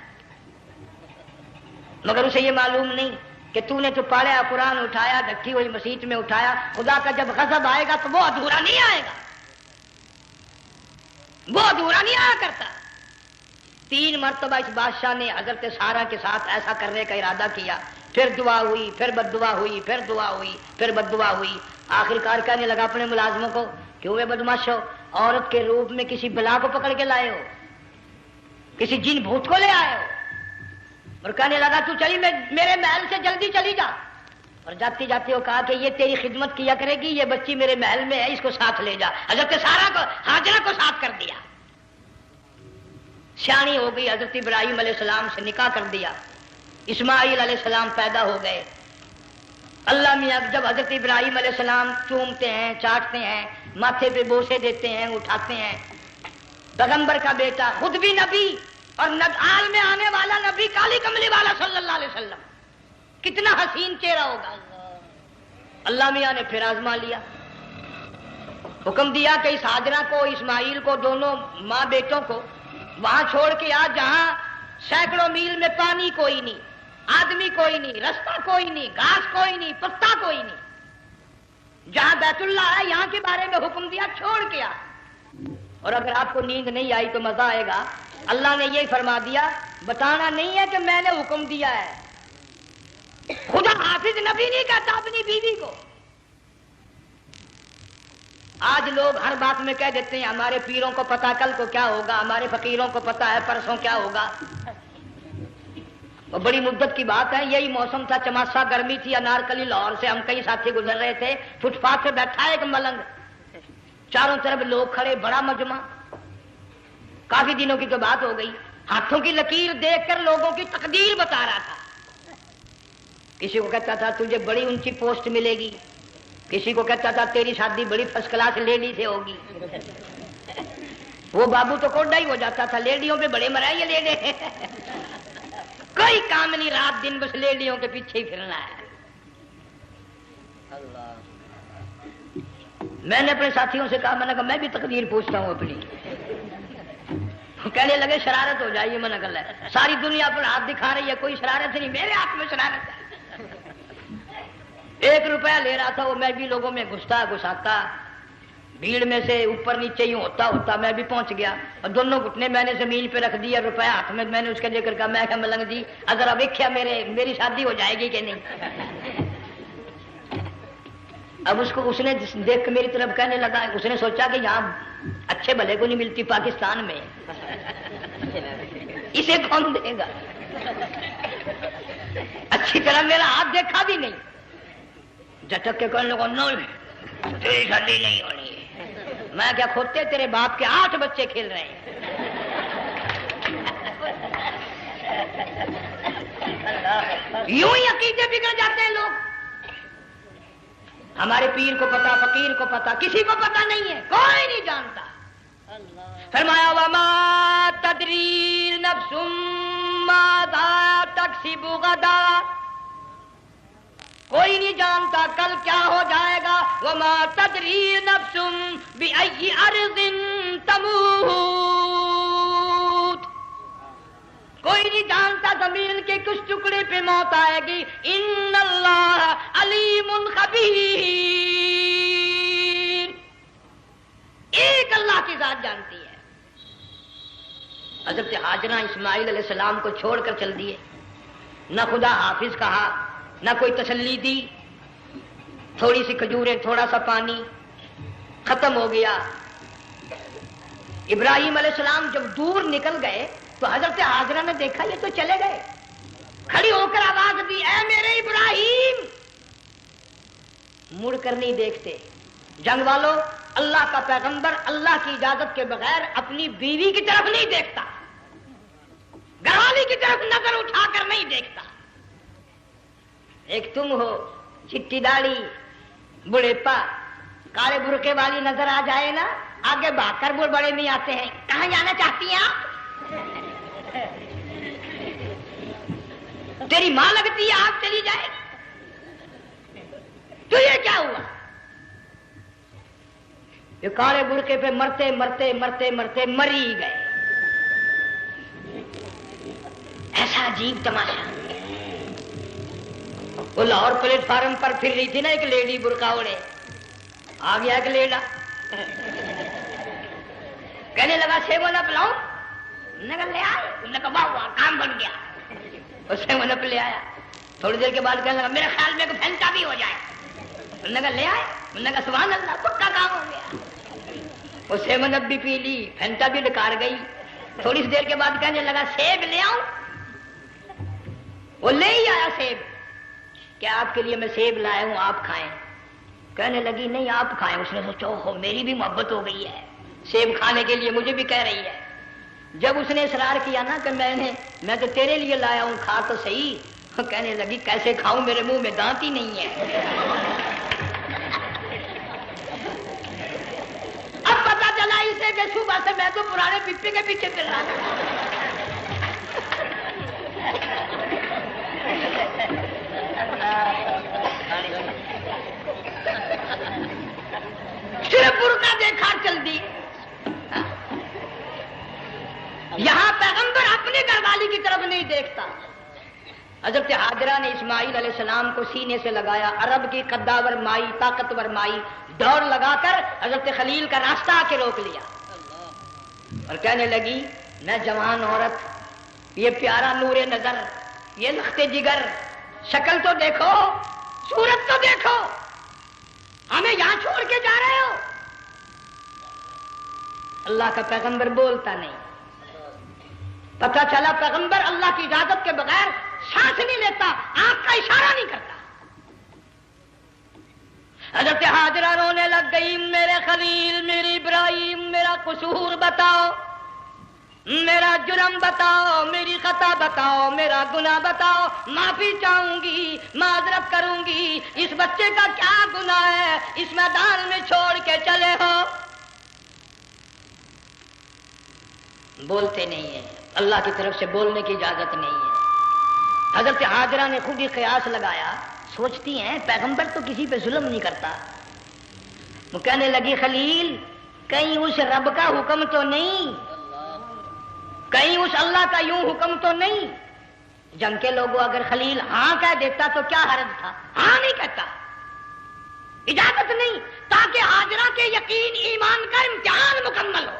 S2: مگر اسے یہ معلوم نہیں کہ تو نے تو پاڑیا قرآن اٹھایا، ڈٹھی ہوئی مسجد میں اٹھایا۔ خدا کا جب غضب آئے گا تو وہ ادھورا نہیں آئے گا، وہ ادھورا نہیں آیا کرتا۔ 3 مرتبہ اس بادشاہ نے حضرت سارا کے ساتھ ایسا کرنے کا ارادہ کیا، پھر دعا ہوئی، پھر بد دعا ہوئی، پھر دعا ہوئی، پھر بد دعا ہوئی۔ آخر کار کہنے لگا اپنے ملازموں کو کہ ہوئے بدماشو، عورت کے روپ میں کسی بلا کو پکڑ کے لائے ہو، کسی جن بھوت کو لے آئے ہو۔ اور کہنے لگا تو چلی میرے محل سے جلدی چلی جا۔ اور جاتے جاتے وہ کہا کہ یہ تیری خدمت کیا کرے گی، یہ بچی میرے محل میں ہے، اس کو ساتھ لے جا۔ حضرت سارا کو، ہاجرہ کو ساتھ کر دیا، سیانی ہو گئی، حضرت ابراہیم علیہ السلام سے نکاح کر دیا، اسماعیل علیہ السلام پیدا ہو گئے۔ اللہ میاں جب حضرت ابراہیم علیہ السلام چومتے ہیں، چاٹتے ہیں، ماتھے پہ بوسے دیتے ہیں، اٹھاتے ہیں، پیغمبر کا بیٹا، خود بھی نبی اور آل میں آنے والا نبی، کالی کملی والا صلی اللہ علیہ وسلم، کتنا حسین چہرہ ہوگا۔ اللہ میاں نے پھر آزما لیا، حکم دیا کہ اس ہاجرہ کو، اسماعیل کو، دونوں ماں بیٹوں کو وہاں چھوڑ کے آ جہاں سینکڑوں میل میں پانی کوئی نہیں، آدمی کوئی نہیں، رستہ کوئی نہیں، گھاس کوئی نہیں، پتا کوئی نہیں، جہاں بیت اللہ ہے یہاں کے بارے میں حکم دیا چھوڑ کے آ۔ اور اگر آپ کو نیند نہیں آئی تو مزہ آئے گا، اللہ نے یہ فرما دیا، بتانا نہیں ہے کہ میں نے حکم دیا ہے۔ خدا حافظ نبی نہیں کہتا اپنی بیوی کو۔ آج لوگ ہر بات میں کہہ دیتے ہیں ہمارے پیروں کو پتا کل کو کیا ہوگا، ہمارے فقیروں کو پتا ہے پرسوں کیا ہوگا۔ وہ بڑی مدت کی بات ہے، یہی موسم تھا، چماسا گرمی تھی، انارکلی لاہور سے ہم کئی ساتھی گزر رہے تھے، فٹ پاتھ پہ بیٹھا ایک ملنگ، چاروں طرف لوگ کھڑے، بڑا مجمع، کافی دنوں کی تو بات ہو گئی، ہاتھوں کی لکیر دیکھ کر لوگوں کی تقدیر بتا رہا تھا۔ کسی کو کہتا تھا تجھے بڑی اونچی پوسٹ ملے گی، کسی کو کہتا تھا تیری شادی بڑی فرسٹ کلاس لیڈی سے ہوگی۔ وہ بابو تو کوڈا ہی ہو جاتا تھا، لیڈیوں پہ بڑے مرائے یہ لیڈے، کوئی کام نہیں، رات دن بس لیڈیوں کے پیچھے ہی پھرنا ہے۔ میں نے اپنے ساتھیوں سے کہا، میں نے کہا میں بھی تقدیر پوچھتا ہوں اپنی۔ کہنے لگے شرارت ہو جائے، میں نے کہا ساری دنیا پر ہاتھ دکھا رہی ہے، کوئی شرارت نہیں، میرے ہاتھ میں شرارت ہے۔ 1 روپیہ لے رہا تھا وہ، میں بھی لوگوں میں گھساتا، بھیڑ میں سے اوپر نیچے ہی ہوتا میں بھی پہنچ گیا، اور دونوں گھٹنے میں نے زمین پہ رکھ دیا، روپیہ ہاتھ میں، میں نے اس کے لے کر کہا، میں کہا ملنگ جی اگر اب دیکھا میری شادی ہو جائے گی کہ نہیں۔ اب اس نے دیکھ کے میری طرف کہنے لگا، اس نے سوچا کہ یہاں اچھے بھلے کو نہیں ملتی پاکستان میں، اسے کون دے گا؟ اچھی طرح میرا ہاتھ دیکھا بھی نہیں، جھٹک کے کہنے لگا نہیں تیری شادی نہیں ہونی ہے۔ میں کیا کھوتے تیرے باپ کے 8 بچے کھیل رہے ہیں. یوں ہی عقیدے بگڑ جاتے ہیں لوگ. ہمارے پیر کو پتا، فقیر کو پتا، کسی کو پتا نہیں ہے، کوئی نہیں جانتا. فرمایا وما تدری نفس ماذا تکسب غدا، کوئی نہیں جانتا کل کیا ہو جائے گا. وما تدری نفس بأی ارض تموت، کوئی نہیں جانتا زمین کے کس ٹکڑے پہ موت آئے گی. ان اللہ علیم خبیر، ایک اللہ کی ذات جانتی ہے. حضرت ہاجرہ اسماعیل علیہ السلام کو چھوڑ کر چل دیے، نہ خدا حافظ کہا، نہ کوئی تسلی دی. تھوڑی سی کھجوریں، تھوڑا سا پانی، ختم ہو گیا. ابراہیم علیہ السلام جب دور نکل گئے تو حضرت ہاجرہ نے دیکھا یہ تو چلے گئے. کھڑی ہو کر آواز دی، اے میرے ابراہیم. مڑ کر نہیں دیکھتے. جنگ والوں، اللہ کا پیغمبر اللہ کی اجازت کے بغیر اپنی بیوی کی طرف نہیں دیکھتا، گھر والی کی طرف نظر اٹھا کر نہیں دیکھتا. ایک تم ہو، چٹی داڑھی، بڑھیپا، کالے برقعے والی نظر آ جائے نا، آگے بھاگ کر بڑے نہیں آتے ہیں. کہاں جانا چاہتی ہیں آپ؟ تیری ماں لگتی ہے، آپ چلی جائے. تو یہ کیا ہوا؟ یہ کالے برقعے پہ مرتے مرتے مرتے مرتے مری گئے. ایسا عجیب تماشا. وہ لاہور پلیٹ فارم پر پھر رہی تھی نا ایک لیڈی برقع اوڑے، آ گیا ایک لیڈا، کہنے لگا سیب والا پلاؤں. نے کہا لے آئے. نے کہا واہ واہ کام بن گیا. اس سیب والا لے آیا. تھوڑی دیر کے بعد کہنے لگا میرے خیال میں پھینٹا بھی ہو جائے. نے کہا لے آئے. نے کہا سبحان اللہ پکا کام ہو گیا. وہ سیب بھی پی لی، پھینٹا بھی ڈکار گئی. تھوڑی سی دیر کے بعد کہنے لگا سیب لے آؤں. وہ لے ہی آیا سیب. کیا آپ کے لیے میں سیب لایا ہوں، آپ کھائیں. کہنے لگی نہیں آپ کھائیں. اس نے سوچا ہو میری بھی محبت ہو گئی ہے، سیب کھانے کے لیے مجھے بھی کہہ رہی ہے. جب اس نے اصرار کیا نا کہ میں تو تیرے لیے لایا ہوں، کھا تو صحیح. کہنے لگی کیسے کھاؤں، میرے منہ میں دانت ہی نہیں ہے. اب پتا چلا اسے کہ صبح سے میں تو پرانے پپے کے پیچھے پھر رہا تھا. صرف برقع دیکھا چل دی. یہاں پیغمبر اپنے گھر والی کی طرف نہیں دیکھتا. حضرت ہاجرہ نے اسماعیل علیہ السلام کو سینے سے لگایا. عرب کی قداور مائی، طاقتور مائی، دوڑ لگا کر حضرت خلیل کا راستہ آ کے روک لیا اور کہنے لگی میں جوان عورت، یہ پیارا نور نظر، یہ لخت جگر، شکل تو دیکھو، صورت تو دیکھو، ہمیں یہاں چھوڑ کے جا رہے ہو. اللہ کا پیغمبر بولتا نہیں. پتہ چلا پیغمبر اللہ کی اجازت کے بغیر سانس نہیں لیتا، آنکھ کا اشارہ نہیں کرتا. حضرت ہاجرہ رونے لگ گئی، میرے خلیل، میرے ابراہیم، میرا قصور بتاؤ، میرا جرم بتاؤ، میری خطا بتاؤ، میرا گناہ بتاؤ، معافی چاہوں گی، معذرت کروں گی. اس بچے کا کیا گناہ ہے اس میدان میں چھوڑ کے چلے ہو؟ بولتے نہیں ہیں، اللہ کی طرف سے بولنے کی اجازت نہیں ہے. حضرت ہاجرہ نے خود ہی قیاس لگایا، سوچتی ہیں پیغمبر تو کسی پہ ظلم نہیں کرتا. وہ کہنے لگی خلیل کہیں اس رب کا حکم تو نہیں، کہیں اس اللہ کا یوں حکم تو نہیں. جنگ کے لوگوں اگر خلیل ہاں کہہ دیتا تو کیا حرج تھا؟ ہاں نہیں کہتا، اجازت نہیں، تاکہ ہاجرہ کے یقین ایمان کا امتحان مکمل ہو.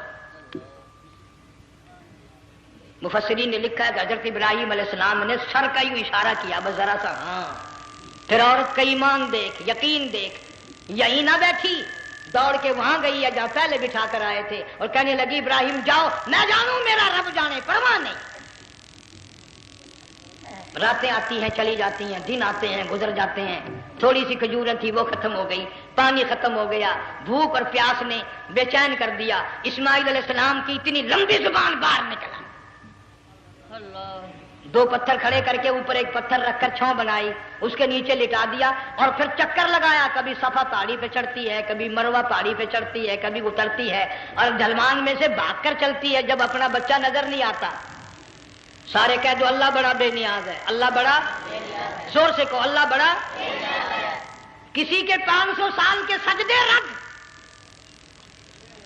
S2: مفسرین نے لکھا ہے کہ حضرت ابراہیم علیہ السلام نے سر کا یوں اشارہ کیا، بس ذرا سا ہاں. پھر عورت کا ایمان دیکھ، یقین دیکھ، یہی نہ بیٹھی، دوڑ کے وہاں گئی یا جہاں پہلے بٹھا کر آئے تھے اور کہنے لگی ابراہیم جاؤ، میں جانوں میرا رب جانے، پرواہ نہیں. راتیں آتی ہیں چلی جاتی ہیں، دن آتے ہیں گزر جاتے ہیں، تھوڑی سی کھجوریں تھی وہ ختم ہو گئی، پانی ختم ہو گیا، بھوک اور پیاس نے بے چین کر دیا، اسماعیل علیہ السلام کی اتنی لمبی زبان باہر نکلا، دو پتھر کھڑے کر کے اوپر ایک پتھر رکھ کر چھاؤں بنائی، اس کے نیچے لٹا دیا اور پھر چکر لگایا، کبھی صفا پہاڑی پہ چڑھتی ہے، کبھی مروہ پہاڑی پہ چڑھتی ہے، کبھی اترتی ہے اور ڈھلوان میں سے بھاگ کر چلتی ہے، جب اپنا بچہ نظر نہیں آتا سارے کہہ دو اللہ بڑا بے نیاز ہے، اللہ بڑا زور سے کہو اللہ بڑا، کسی کے 500 سال کے سجدے رد،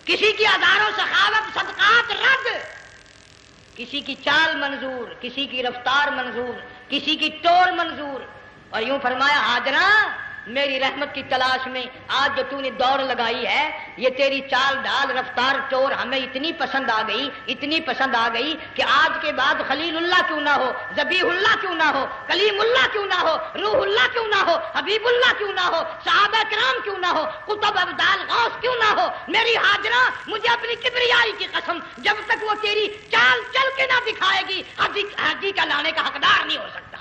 S2: کسی کی ہزاروں سخاوت صدقات رد، کسی کی چال منظور، کسی کی رفتار منظور، کسی کی ٹور منظور، اور یوں فرمایا ہاجرہ میری رحمت کی تلاش میں آج جو تو نے دوڑ لگائی ہے، یہ تیری چال ڈال رفتار ٹور ہمیں اتنی پسند آ گئی، اتنی پسند آ گئی کہ آج کے بعد خلیل اللہ کیوں نہ ہو، ذبیح اللہ کیوں نہ ہو، کلیم اللہ کیوں نہ ہو، روح اللہ کیوں نہ ہو، حبیب اللہ کیوں نہ ہو، صحابہ کرام کیوں نہ ہو، قطب ابدال غوث کیوں نہ ہو، میری ہاجرہ مجھے اپنی کبریائی کی قسم جب تک وہ تیری چال چل کے نہ دکھائے گی حاجی کا لانے کا حقدار نہیں ہو سکتا،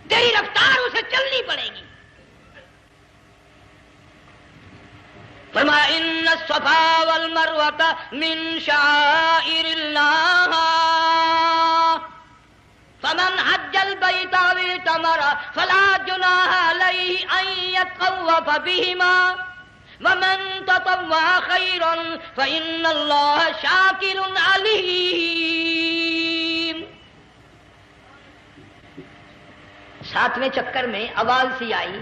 S2: تیری رفتار اسے چلنی پڑے گی۔ فرمایا ان الصفا والمروہ من شعائر اللہ فمن حج البیت او اعتمر فلا جناح علیہ ان یطوف بہما ومن تطوع خیرا فإن اللہ شاکر علیم۔ ساتویں چکر میں آواز سی آئی،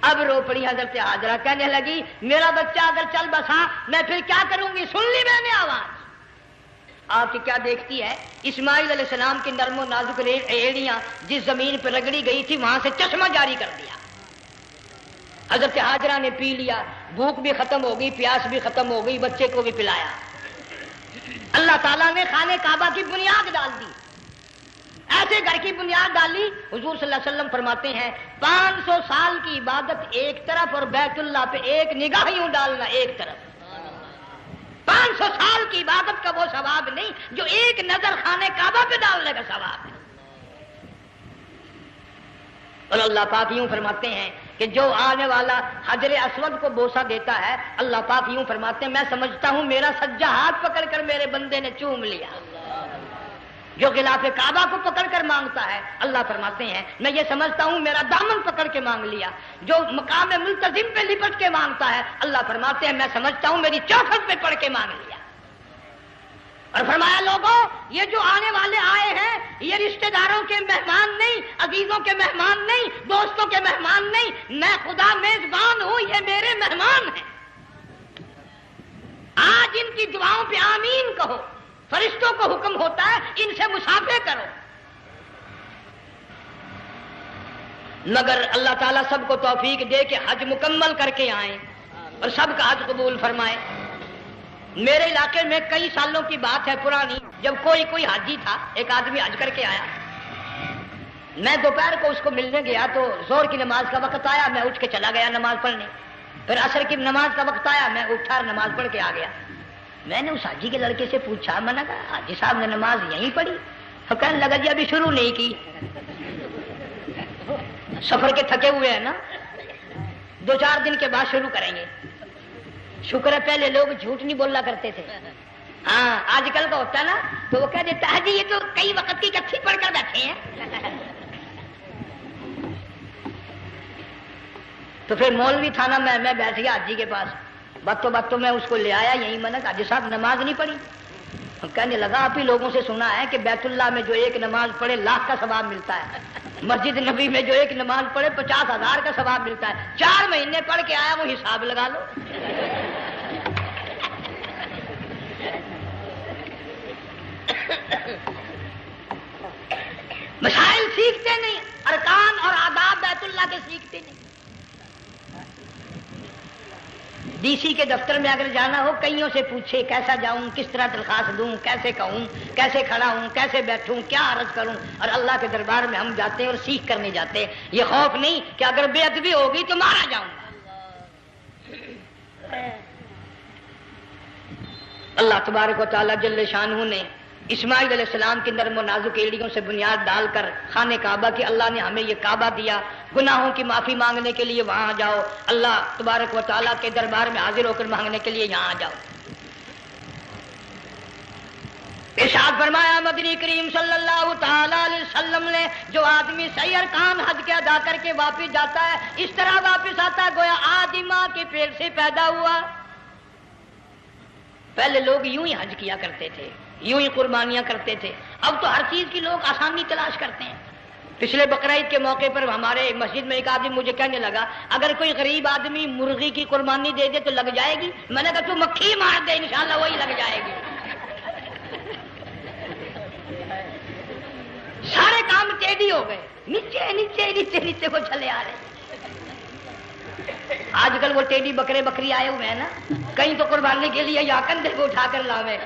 S2: اب رو پڑی حضرت ہاجرہ، کہنے لگی میرا بچہ اگر چل بسا میں پھر کیا کروں گی، سن لی میں نے آواز۔ آپ کی کیا دیکھتی ہے، اسماعیل علیہ السلام کی نرم و نازک ایڑیاں جس زمین پہ رگڑی گئی تھی وہاں سے چشمہ جاری کر دیا، حضرت ہاجرہ نے پی لیا، بھوک بھی ختم ہو گئی، پیاس بھی ختم ہو گئی، بچے کو بھی پلایا، اللہ تعالیٰ نے خانہ کعبہ کی بنیاد ڈال دی، ایسے گھر کی بنیاد ڈالی، حضور صلی اللہ علیہ وسلم فرماتے ہیں 500 سال کی عبادت ایک طرف اور بیت اللہ پہ ایک نگاہ یوں ڈالنا ایک طرف، 500 سال کی عبادت کا وہ ثواب نہیں جو ایک نظر خانہ کعبہ پہ ڈالنے کا ثواب ہے۔ اور اللہ پاک یوں فرماتے ہیں کہ جو آنے والا حجر اسود کو بوسہ دیتا ہے، اللہ پاک یوں فرماتے ہیں میں سمجھتا ہوں میرا سجا ہاتھ پکڑ کر میرے بندے نے چوم لیا، جو غلاف کعبہ کو پکڑ کر مانگتا ہے اللہ فرماتے ہیں میں یہ سمجھتا ہوں میرا دامن پکڑ کے مانگ لیا، جو مقام ملتزم پہ لپٹ کے مانگتا ہے اللہ فرماتے ہیں میں سمجھتا ہوں میری چوکھٹ پہ پڑھ کے مانگ لیا۔ اور فرمایا لوگوں یہ جو آنے والے آئے ہیں یہ رشتہ داروں کے مہمان نہیں، عزیزوں کے مہمان نہیں، دوستوں کے مہمان نہیں، میں خدا میزبان ہوں، یہ میرے مہمان ہیں، آج ان کی دعاؤں پہ آمین کہو، فرشتوں کو حکم ہوتا ہے ان سے مسافے کرو، مگر اللہ تعالیٰ سب کو توفیق دے کہ حج مکمل کر کے آئیں اور سب کا حج قبول فرمائے۔ میرے علاقے میں کئی سالوں کی بات ہے پرانی، جب کوئی حاجی تھا، ایک آدمی حج کر کے آیا، میں دوپہر کو اس کو ملنے گیا تو ظہر کی نماز کا وقت آیا، میں اٹھ کے چلا گیا نماز پڑھنے، پھر عصر کی نماز کا وقت آیا، میں اٹھا اور نماز پڑھ کے آ گیا۔ میں نے اس حاجی کے لڑکے سے پوچھا، میں نے کہا حاجی صاحب نے نماز یہیں پڑھی؟ تو کہنے لگا جی ابھی شروع نہیں کی، سفر کے تھکے ہوئے ہیں نا، 2-4 دن کے بعد شروع کریں گے۔ شکر ہے پہلے لوگ جھوٹ نہیں بولا کرتے تھے، ہاں آج کل کا ہوتا ہے نا تو وہ کہہ دیتا ہے جی یہ تو کئی وقت کی کچھی پڑھ کر بیٹھے ہیں۔ تو پھر مولوی تھا نا، میں بیٹھ گیا حاجی کے پاس، باتوں میں اس کو لے آیا، یہی میں نے کہا حاجی صاحب نماز نہیں پڑھی؟ کہنے لگا آپ ہی لوگوں سے سنا ہے کہ بیت اللہ میں جو ایک نماز پڑھے 1,00,000 کا ثواب ملتا ہے، مسجد نبی میں جو ایک نماز پڑھے 50,000 کا ثواب ملتا ہے، 4 مہینے پڑھ کے آیا، وہ حساب لگا لو۔ مسائل سیکھتے نہیں، ارکان اور آداب بیت اللہ کے سیکھتے نہیں۔ ڈی سی کے دفتر میں اگر جانا ہو کئیوں سے پوچھے کیسا جاؤں، کس طرح درخواست دوں، کیسے کہوں، کیسے کھڑا ہوں، کیسے بیٹھوں، کیا عرض کروں، اور اللہ کے دربار میں ہم جاتے ہیں اور سیکھ کر نہیں جاتے، یہ خوف نہیں کہ اگر بے ادبی ہوگی تو مارا جاؤں گا۔ اللہ تبارک و تعالیٰ جل شانہ نے اسماعیل علیہ السلام کی نرم و نازک ایڑیوں سے بنیاد ڈال کر خانہ کعبہ کی اللہ نے ہمیں یہ کعبہ دیا، گناہوں کی معافی مانگنے کے لیے وہاں جاؤ، اللہ تبارک و تعالیٰ کے دربار میں حاضر ہو کر مانگنے کے لیے یہاں جاؤ۔ ارشاد فرمایا مدنی کریم صلی اللہ تعالی علیہ وسلم نے، جو آدمی صحیح ارکان حج کے ادا کر کے واپس جاتا ہے اس طرح واپس آتا ہے گویا آدمی ماں کے پیٹ سے پیدا ہوا۔ پہلے لوگ یوں ہی حج کیا کرتے تھے، یوں ہی قربانیاں کرتے تھے، اب تو ہر چیز کی لوگ آسانی تلاش کرتے ہیں۔ پچھلے بقرعید کے موقع پر ہمارے مسجد میں ایک آدمی مجھے کہنے لگا اگر کوئی غریب آدمی مرغی کی قربانی دے دے تو لگ جائے گی؟ میں نے کہا تو مکھی مار دے انشاءاللہ وہی لگ جائے گی۔ سارے کام ٹیڑھی ہو گئے، نیچے نیچے نیچے نیچے کو چلے آ رہے۔ آج کل وہ ٹیڑھی بکرے بکری آئے ہوئے ہیں نا، کہیں تو قربانی کے لیے یا کندھے کو اٹھا کر لاوے۔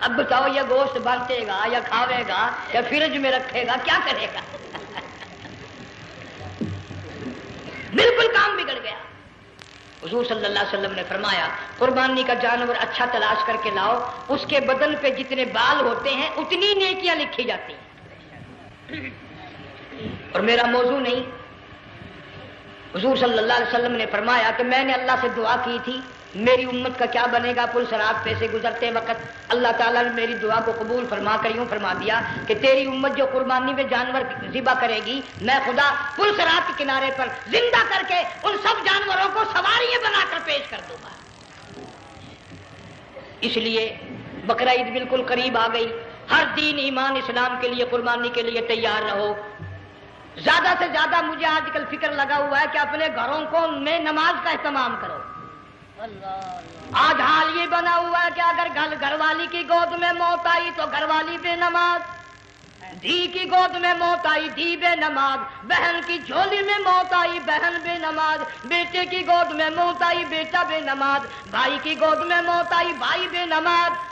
S2: اب بتاؤ یہ گوشت بانٹے گا یا کھاوے گا یا فریج میں رکھے گا، کیا کرے گا؟ بالکل کام بگڑ گیا۔ حضور صلی اللہ علیہ وسلم نے فرمایا قربانی کا جانور اچھا تلاش کر کے لاؤ، اس کے بدن پہ جتنے بال ہوتے ہیں اتنی نیکیاں لکھی جاتی ہیں۔ اور میرا موضوع نہیں، حضور صلی اللہ علیہ وسلم نے فرمایا کہ میں نے اللہ سے دعا کی تھی میری امت کا کیا بنے گا، پل صراط پہ سے گزرتے وقت اللہ تعالیٰ نے میری دعا کو قبول فرما کر یوں فرما دیا کہ تیری امت جو قربانی میں جانور ذبح کرے گی میں خدا پل صراط کے کنارے پر زندہ کر کے ان سب جانوروں کو سواریاں بنا کر پیش کر دوں گا۔ اس لیے بقرعید بالکل قریب آ گئی، ہر دین ایمان اسلام کے لیے قربانی کے لیے تیار رہو۔ زیادہ سے زیادہ مجھے آج کل فکر لگا ہوا ہے کہ اپنے گھروں کو میں نماز کا اہتمام کرو۔ آج حال یہ بنا ہوا ہے کہ اگر گھر والی کی گود میں موت آئی تو گھر والی بے نماز، دھی کی گود میں موت آئی دھی بے نماز، بہن کی جھولی میں موت آئی بہن بے نماز، بیٹے کی گود میں موت آئی بیٹا بے نماز، بھائی کی گود میں موت آئی بھائی بے نماز،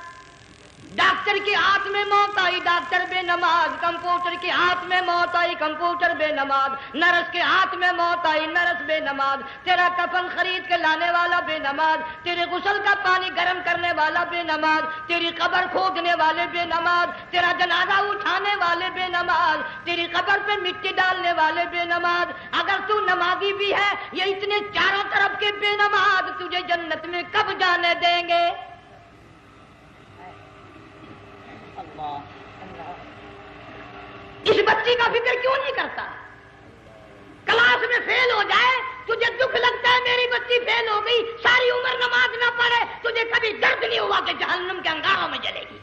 S2: ڈاکٹر کے ہاتھ میں موت آئی ڈاکٹر بے نماز، کمپیوٹر کے ہاتھ میں موت آئی کمپیوٹر بے نماز، نرس کے ہاتھ میں موت آئی نرس بے نماز، تیرا کفن خرید کے لانے والا بے نماز، تیرے غسل کا پانی گرم کرنے والا بے نماز، تیری قبر کھودنے والے بے نماز، تیرا جنازہ اٹھانے والے بے نماز، تیری قبر پہ مٹی ڈالنے والے بے نماز۔ اگر تو نمازی بھی ہے یہ اتنے چاروں طرف کے بے نماز تجھے جنت میں کب جانے دیں گے؟ اس بچی کا فکر کیوں نہیں کرتا؟ کلاس میں فیل ہو جائے تجھے دکھ لگتا ہے میری بچی فیل ہو گئی، ساری عمر نماز نہ پڑھے تجھے کبھی درد نہیں ہوا کہ جہنم کے انگاروں میں جلے گی۔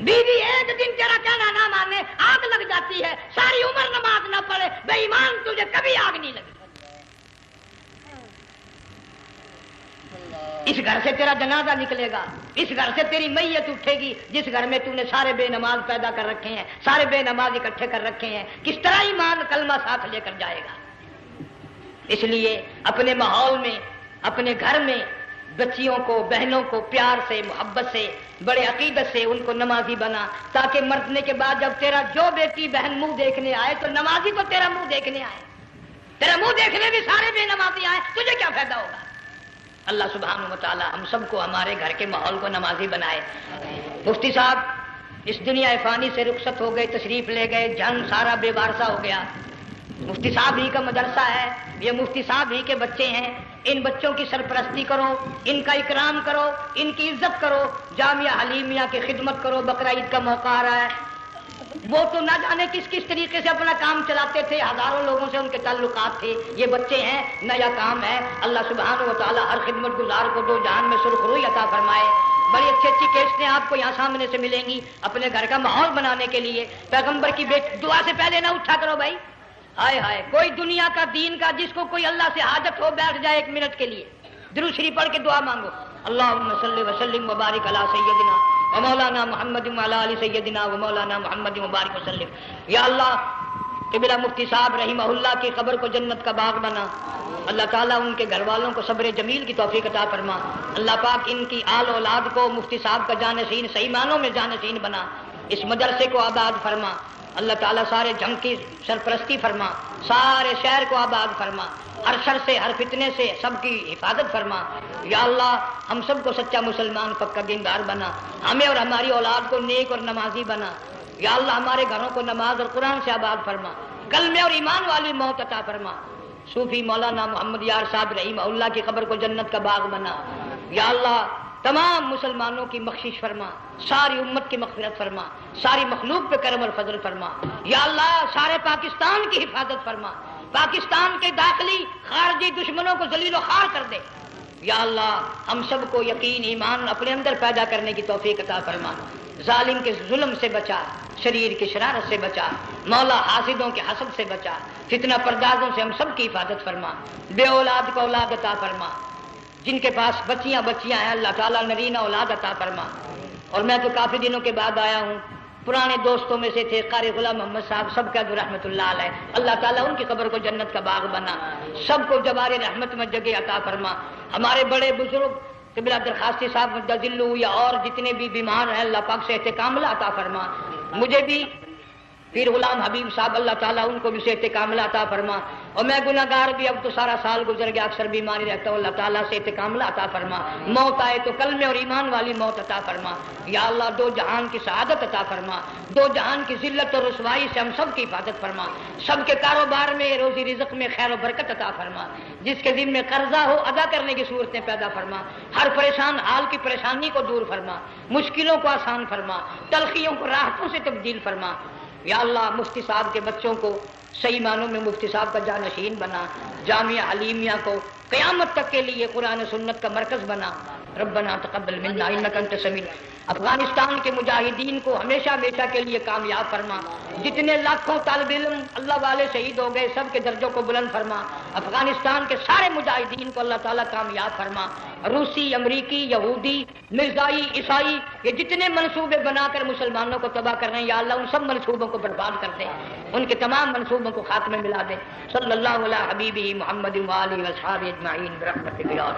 S2: بیوی ایک دن تیرا کہنا نہ مانے آگ لگ جاتی ہے، ساری عمر نماز نہ پڑھے بے ایمان تجھے کبھی آگ نہیں لگی۔ اس گھر سے تیرا جنازہ نکلے گا، اس گھر سے تیری میت اٹھے گی جس گھر میں تو نے سارے بے نماز پیدا کر رکھے ہیں، سارے بے نماز اکٹھے کر رکھے ہیں، کس طرح ایمان کلمہ ساتھ لے کر جائے گا؟ اس لیے اپنے ماحول میں اپنے گھر میں بچیوں کو بہنوں کو پیار سے محبت سے بڑے عقیدت سے ان کو نمازی بنا، تاکہ مرنے کے بعد جب تیرا جو بیٹی بہن منہ دیکھنے آئے تو نمازی تو تیرا منہ دیکھنے آئے، تیرا منہ دیکھنے بھی سارے بے نمازی آئے، تجھے کیا فائدہ ہوگا؟ اللہ سبحانہ و تعالی ہم سب کو ہمارے گھر کے ماحول کو نمازی بنائے۔ مفتی صاحب اس دنیا فانی سے رخصت ہو گئے، تشریف لے گئے، جنگ سارا بے وارثہ ہو گیا۔ مفتی صاحب ہی کا مدرسہ ہے، یہ مفتی صاحب ہی کے بچے ہیں، ان بچوں کی سرپرستی کرو، ان کا اکرام کرو، ان کی عزت کرو، جامعہ حلیمیہ کی خدمت کرو۔ بقرعید کا موقع آ رہا ہے، وہ تو نہ جانے کس کس طریقے سے اپنا کام چلاتے تھے، ہزاروں لوگوں سے ان کے تعلقات تھے، یہ بچے ہیں نیا کام ہے۔ اللہ سبحانہ و تعالی ہر خدمت گزار کو دو جہان میں سرخ روئی عطا فرمائے۔ بڑی اچھی اچھی کیسٹیں آپ کو یہاں سامنے سے ملیں گی اپنے گھر کا ماحول بنانے کے لیے۔ پیغمبر کی دعا سے پہلے نہ اٹھا کرو بھائی، ہائے ہائے کوئی دنیا کا دین کا جس کو کوئی اللہ سے حاجت ہو بیٹھ جائے ایک منٹ کے لیے، درود شریف پڑھ کے دعا مانگو، اللہم صلی وسلم وبارک علی سیدنا و مولانا محمد وعلی آل سیدنا و مولانا محمد وبارک وسلم۔ یا اللہ قبلہ مفتی صاحب رحمہ اللہ کی قبر کو جنت کا باغ بنا، اللہ تعالیٰ ان کے گھر والوں کو صبر جمیل کی توفیق عطا فرما، اللہ پاک ان کی آل اولاد کو مفتی صاحب کا جانشین صحیح معنوں میں جانشین بنا، اس مدرسے کو آباد فرما، اللہ تعالیٰ سارے جنگ کی سرپرستی فرما، سارے شہر کو آباد فرما، ہر شر سے ہر فتنے سے سب کی حفاظت فرما۔ یا اللہ ہم سب کو سچا مسلمان پکا دیندار بنا، ہمیں اور ہماری اولاد کو نیک اور نمازی بنا۔ یا اللہ ہمارے گھروں کو نماز اور قرآن سے آباد فرما، کلمے اور ایمان والی موت عطا فرما۔ صوفی مولانا محمد یار صاحب رحمہ اللہ کی قبر کو جنت کا باغ بنا۔ یا اللہ تمام مسلمانوں کی بخشش فرما، ساری امت کی مغفرت فرما، ساری مخلوق پہ کرم اور فضل فرما۔ یا اللہ سارے پاکستان کی حفاظت فرما، پاکستان کے داخلی خارجی دشمنوں کو ذلیل و خوار کر دے۔ یا اللہ ہم سب کو یقین ایمان اپنے اندر پیدا کرنے کی توفیق عطا فرما، ظالم کے ظلم سے بچا، شریر کی شرارت سے بچا، مولا حاسدوں کے حسد سے بچا، فتنہ پردازوں سے ہم سب کی حفاظت فرما، بے اولاد کو اولاد عطا فرما، جن کے پاس بچیاں ہیں اللہ تعالیٰ نرینہ اولاد عطا فرما۔ اور میں تو کافی دنوں کے بعد آیا ہوں، پرانے دوستوں میں سے تھے قاری غلام محمد صاحب سب کا رحمت اللہ علیہ، اللہ تعالیٰ ان کی قبر کو جنت کا باغ بنا، سب کو جوار رحمت میں جگہ عطا فرما۔ ہمارے بڑے بزرگ قبلہ درخواستی صاحب مدذلو یا اور جتنے بھی بیمار ہیں اللہ پاک صحت کاملہ عطا فرما۔ مجھے بھی پیر غلام حبیب صاحب اللہ تعالیٰ ان کو بھی صحت کاملہ عطا فرما، اور میں گناہگار بھی اب تو سارا سال گزر گیا اکثر بیماری رہتا ہوں، اللہ تعالیٰ صحت کاملہ عطا فرما، موت آئے تو کلمے اور ایمان والی موت عطا فرما۔ یا اللہ دو جہان کی سعادت عطا فرما، دو جہان کی ذلت اور رسوائی سے ہم سب کی حفاظت فرما، سب کے کاروبار میں روزی رزق میں خیر و برکت عطا فرما، جس کے ذمہ قرضہ ہو ادا کرنے کی صورتیں پیدا فرما، ہر پریشان حال کی پریشانی کو دور فرما، مشکلوں کو آسان فرما، تلخیوں کو راحتوں سے تبدیل فرما۔ یا اللہ مفتی صاحب کے بچوں کو صحیح معنوں میں مفتی صاحب کا جانشین بنا، جامعہ علیمیہ کو قیامت تک کے لیے قرآن و سنت کا مرکز بنا۔ ربنا تقبل منا انک انت السمیع۔ افغانستان کے مجاہدین کو ہمیشہ کے لیے کامیاب فرما، جتنے لاکھوں طالب علم اللہ والے شہید ہو گئے سب کے درجوں کو بلند فرما، افغانستان کے سارے مجاہدین کو اللہ تعالیٰ کامیاب فرما۔ روسی، امریکی، یہودی، مرزائی، عیسائی یہ جتنے منصوبے بنا کر مسلمانوں کو تباہ کر رہے ہیں یا اللہ ان سب منصوبوں کو برباد کر دے، ان کے تمام منصوبوں کو خاتمے ملا دے۔ صلی اللہ علیہ حبیبہ محمد وآلہ وصحبہ اجمعین برحمتک یا